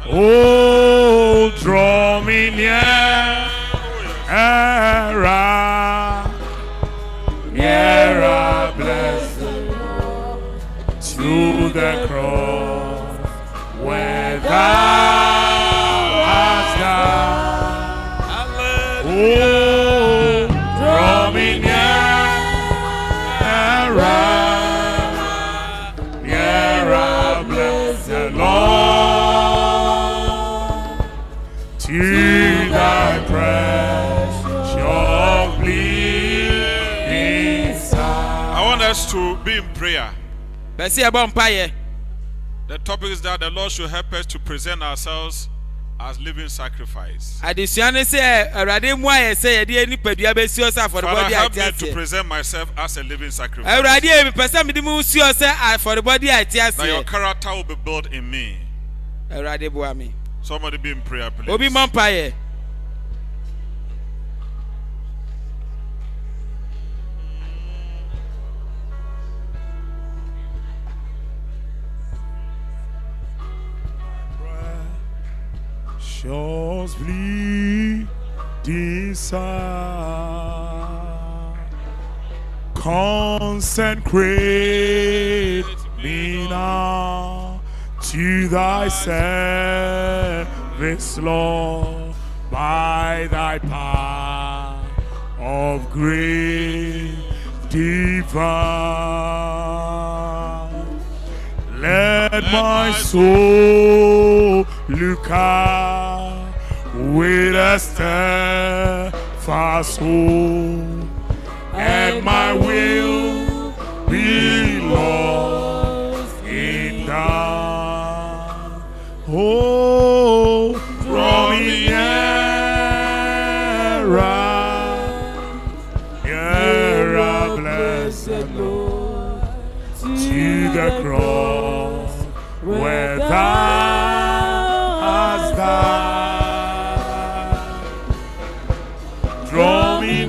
Speaker 4: Oh, draw me nearer, nearer, blessed, to the cross where thou hast died. Oh, draw me nearer, blessed Lord, to thy precious bleeding side.
Speaker 1: I want us to be in prayer.
Speaker 3: Besi ebo mpaye.
Speaker 1: The topic is that the Lord should help us to present ourselves as living sacrifice.
Speaker 3: Adisuane se Awurade mu aye se ye de nipadua besi o sa for the
Speaker 1: Father,
Speaker 3: body
Speaker 1: help me
Speaker 3: atiase.
Speaker 1: to present myself as a living sacrifice.
Speaker 3: Awurade me pese me di mu si o se for the body
Speaker 1: That your
Speaker 3: atiase.
Speaker 1: character will be built in me.
Speaker 3: Awurade bua me.
Speaker 1: Somebody be in prayer, please.
Speaker 3: Obi mo mpaye.
Speaker 4: Precious bleeding side, consecrate me now to thy service, Lord, by thy power of grace divine. Let my soul look out with a steadfast hope, and my will be lost in thou. Oh, draw me nearer, blessed Lord, to the cross where thou hast died. Draw me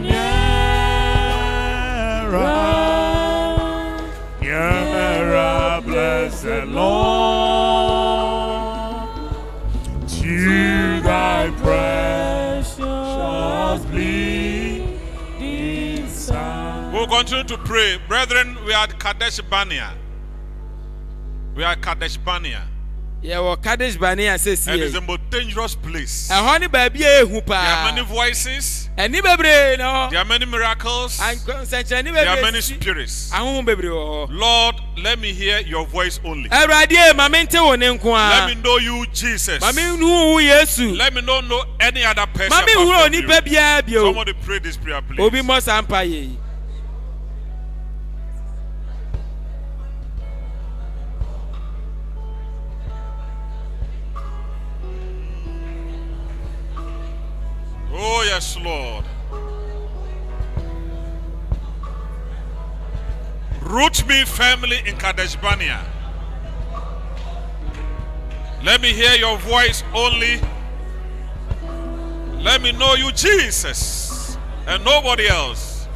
Speaker 4: nearer, blessed Lord, to thy precious bleeding side.
Speaker 1: We'll continue to pray. Brethren, we are at Kadesh Barnea. We are at Kadesh Barnea.
Speaker 3: Ye wo Kadesh Barnea se
Speaker 1: And it's
Speaker 3: si.
Speaker 1: the most dangerous place.
Speaker 3: Ehon ni ba bia ehu
Speaker 1: There are many
Speaker 3: pa.
Speaker 1: voices.
Speaker 3: Eni bebre no.
Speaker 1: There are many miracles.
Speaker 3: Ankonsanche ni
Speaker 1: There are
Speaker 3: bebre.
Speaker 1: many spirits.
Speaker 3: Ahun bebre wo.
Speaker 1: Lord, let me hear your voice only.
Speaker 3: Awurade ma mente wo ne nko
Speaker 1: Let
Speaker 3: a.
Speaker 1: me know you, Jesus.
Speaker 3: Ma me hu wo Yesu.
Speaker 1: Let me not know any other person.
Speaker 3: Ma me hu
Speaker 1: apart from
Speaker 3: oni
Speaker 1: you.
Speaker 3: pa bia bio.
Speaker 1: Somebody pray this prayer, please.
Speaker 3: Obi mo sampa ye.
Speaker 1: Oh, yes, Lord. Root me firmly in Kadesh Barnea. Let me hear your voice only. Let me know you, Jesus, and nobody else.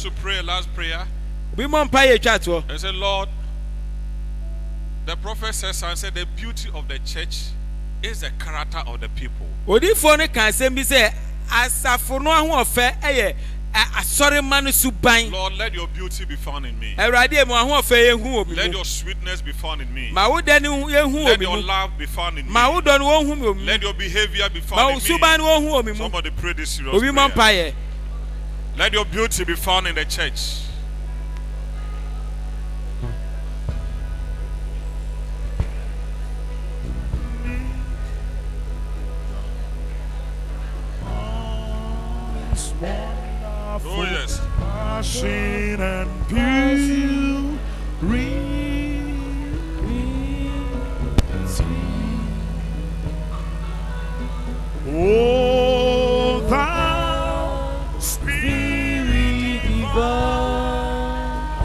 Speaker 1: us to pray a last prayer
Speaker 3: Obi mo mpa ye twa to.
Speaker 1: and say, Lord, the prophet says and said the beauty of the church is the character of the people.
Speaker 3: Odifo ne kan sem bi say asafo no ahofe eye asori ma no suban.
Speaker 1: Lord, let your beauty be found in me.
Speaker 3: Awurade e mo ahofe ye hu obi
Speaker 1: Let
Speaker 3: mu.
Speaker 1: your sweetness be found in me.
Speaker 3: Ma wo de ne ye hu
Speaker 1: Let
Speaker 3: obi
Speaker 1: your
Speaker 3: mu.
Speaker 1: love be found in me.
Speaker 3: Ma wo do ne wo hu obi mu.
Speaker 1: Let your behavior be
Speaker 3: Ma
Speaker 1: found
Speaker 3: wo
Speaker 1: in
Speaker 3: suban
Speaker 1: me.
Speaker 3: ne wo hu obi mu.
Speaker 1: Somebody pray this serious
Speaker 3: Obi mo
Speaker 1: prayer.
Speaker 3: mpa ye.
Speaker 1: Let your beauty be found in the church. Oh yes.
Speaker 4: Passion and beauty. Oh, thou Spirit divine,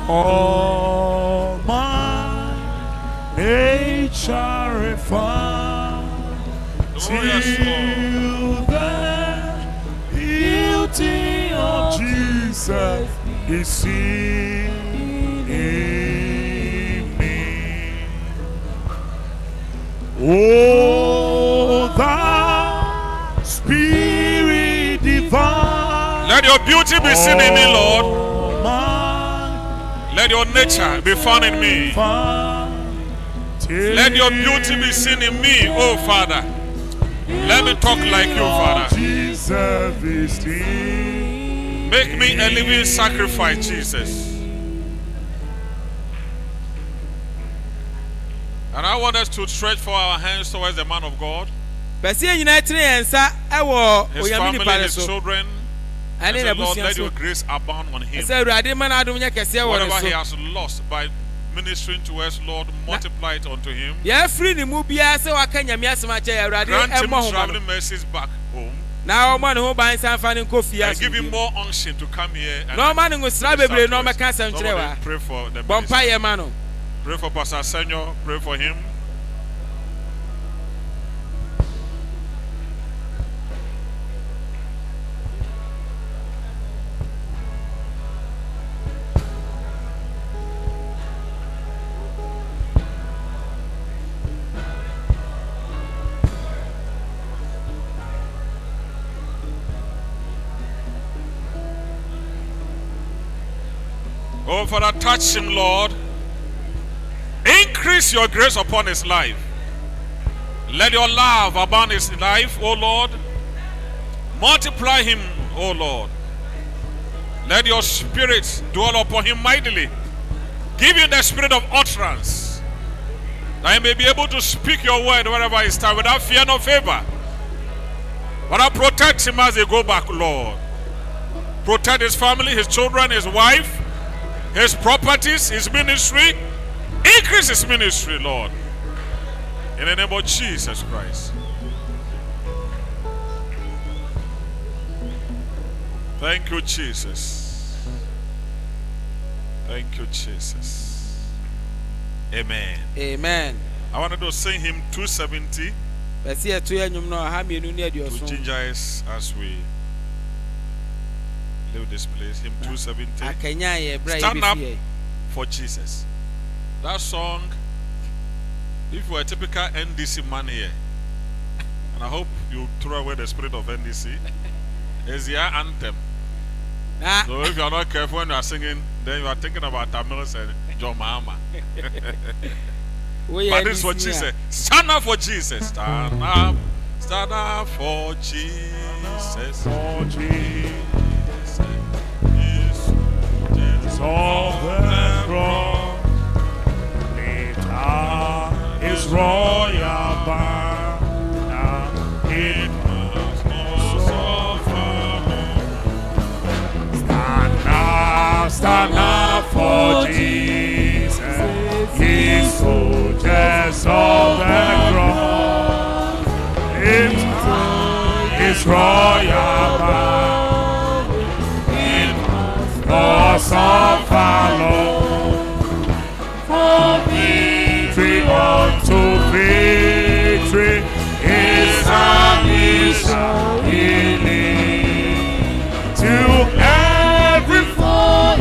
Speaker 4: all my nature refined
Speaker 1: Oh yes, Lord.
Speaker 4: till the beauty of Jesus is seen in me. Oh, thou Spirit divine,
Speaker 1: Let your beauty be seen in me, Lord.
Speaker 4: all my
Speaker 1: Let your nature be found in me. Let your beauty be seen in me, oh Father. Let me talk like you, Father.
Speaker 4: Jesus is seen.
Speaker 1: Make me a living sacrifice, Jesus. And I want us to stretch for our hands towards the man of God,
Speaker 3: Pese nyina tire yensa e wo
Speaker 1: his
Speaker 3: oyami
Speaker 1: family,
Speaker 3: ni pare
Speaker 1: his
Speaker 3: so.
Speaker 1: children. And
Speaker 3: Ane
Speaker 1: say,
Speaker 3: na
Speaker 1: Lord,
Speaker 3: busia
Speaker 1: let
Speaker 3: so.
Speaker 1: your grace abound on him.
Speaker 3: Ese Awurade ma na adom nya kese wo
Speaker 1: Whatever he
Speaker 3: so.
Speaker 1: has lost by ministering to us, Lord, multiply it unto him.
Speaker 3: Ya free ni mu bia se waka nyame asema che Awurade
Speaker 1: Grant
Speaker 3: e
Speaker 1: him
Speaker 3: mo ho ma no.
Speaker 1: traveling mercies back home.
Speaker 3: Na o ma ne ho ban san fa ne nkofia
Speaker 1: And
Speaker 3: so.
Speaker 1: give him more unction to come here. And
Speaker 3: Na o ma ne ngusra bebre na o meka asem kire wa.
Speaker 1: Somebody pray for the
Speaker 3: Bompa
Speaker 1: minister.
Speaker 3: ye ma no.
Speaker 1: Pray for Pastor Senor. Pray for him. Oh, Father, touch him, Lord. Increase your grace upon his life. Let your love abound his life, oh Lord. Multiply him, oh Lord. Let your spirit dwell upon him mightily. Give him the spirit of utterance, that he may be able to speak your word wherever he stands without fear nor favor. Father, protect him as they go back, Lord. Protect his family, his children, his wife, his properties, his ministry. Increase his ministry, Lord. In the name of Jesus Christ. Thank you, Jesus. Thank you, Jesus. Amen.
Speaker 3: Amen.
Speaker 1: I wanted to sing him 270
Speaker 3: Pese ye to enyum no ha mienu ne
Speaker 1: to
Speaker 3: adioso.
Speaker 1: ginger us as we leave this place. Him 270.
Speaker 3: Akanya ye bra ye
Speaker 1: Stand up
Speaker 3: be
Speaker 1: for Jesus. That song, if you are a typical NDC man here, and I hope you throw away the spirit of NDC, is your anthem.
Speaker 3: Na
Speaker 1: So if you are not careful when you are singing, then you are thinking about Tamils and John Mahama.
Speaker 3: we
Speaker 1: But this is what Jesus said. Stand up for Jesus. Stand up. Stand up for Jesus.
Speaker 4: For Jesus
Speaker 1: Jesus.
Speaker 4: on the cross, later is royal banner. It
Speaker 1: must not suffer.
Speaker 4: stand up for Jesus. He soldiers of the cross. It is royal banner. It must suffer long. For victory unto victory is our mission healing to every foe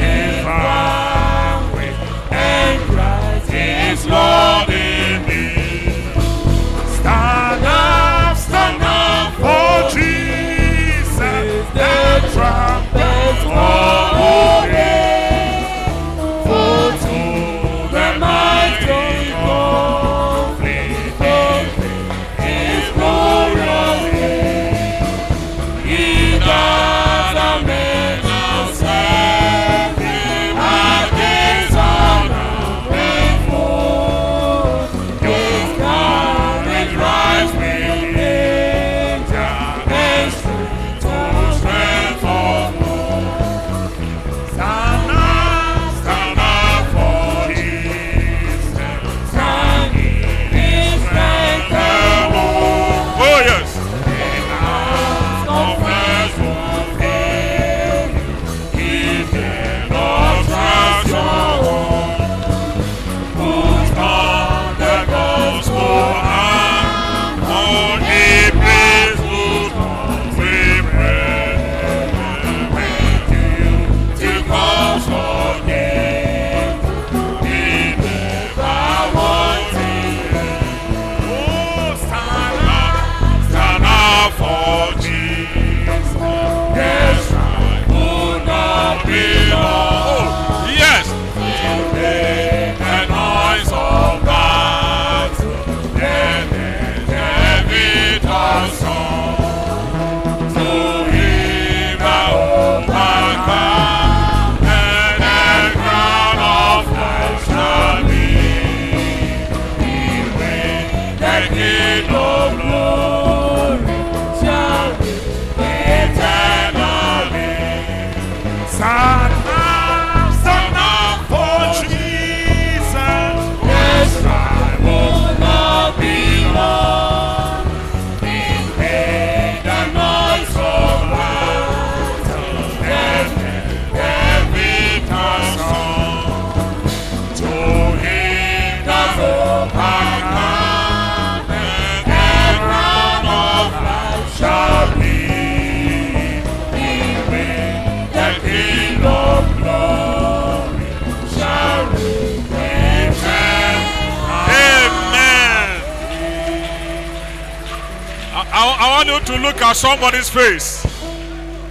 Speaker 1: I want you to look at somebody's face.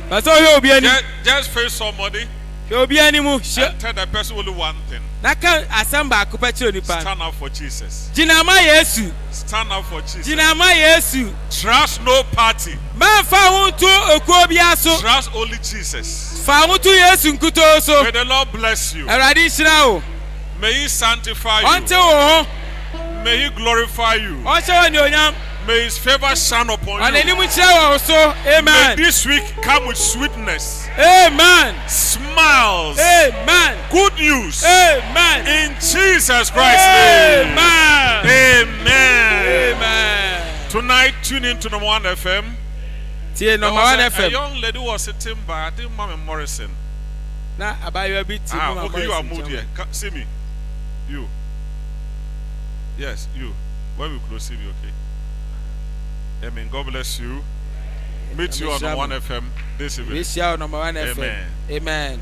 Speaker 3: Pastor hwɛ obi anim.
Speaker 1: Just face somebody
Speaker 3: Hwɛ obi anim.
Speaker 1: and tell the person only one thing.
Speaker 3: Naka asɛm baako pɛ kyerɛ onipa.
Speaker 1: Stand up for Jesus.
Speaker 3: Gyina ma Yesu.
Speaker 1: Stand up for Jesus.
Speaker 3: Gyina ma Yesu.
Speaker 1: Trust no party.
Speaker 3: Mɛmfa ho nto okuo biara so.
Speaker 1: Trust only Jesus.
Speaker 3: Fa ho to Yesu nkutoo so.
Speaker 1: May the Lord bless you.
Speaker 3: Awurade nhyira wo.
Speaker 1: May He sanctify
Speaker 3: Ɔnte
Speaker 1: you.
Speaker 3: wo ho.
Speaker 1: May He glorify you.
Speaker 3: Ɔhyɛ wo anuonyam.
Speaker 1: May His favor shine upon
Speaker 3: Ɔnanim
Speaker 1: you.
Speaker 3: nhyira wɔ wo so.
Speaker 1: May
Speaker 3: Amen.
Speaker 1: this week come with sweetness,
Speaker 3: Amen.
Speaker 1: smiles,
Speaker 3: Amen.
Speaker 1: good news.
Speaker 3: Amen.
Speaker 1: In Jesus Christ's name.
Speaker 3: Amen.
Speaker 1: Amen.
Speaker 3: Amen.
Speaker 1: Tonight, tune in to number 1 FM.
Speaker 3: Tie
Speaker 1: There
Speaker 3: number
Speaker 1: was
Speaker 3: 1
Speaker 1: a
Speaker 3: FM.
Speaker 1: young lady was sitting by, I think Mama Morrison.
Speaker 3: Na abayewa bi ti mu
Speaker 1: Okay, you are
Speaker 3: Morrison
Speaker 1: mood
Speaker 3: nkyɛn.
Speaker 1: here. See me. You. Yes, you. When we close, see me, okay? Amen. God bless you. Meet you on 1 FM this evening.
Speaker 3: We share number 1 FM.
Speaker 1: Amen.
Speaker 3: Amen.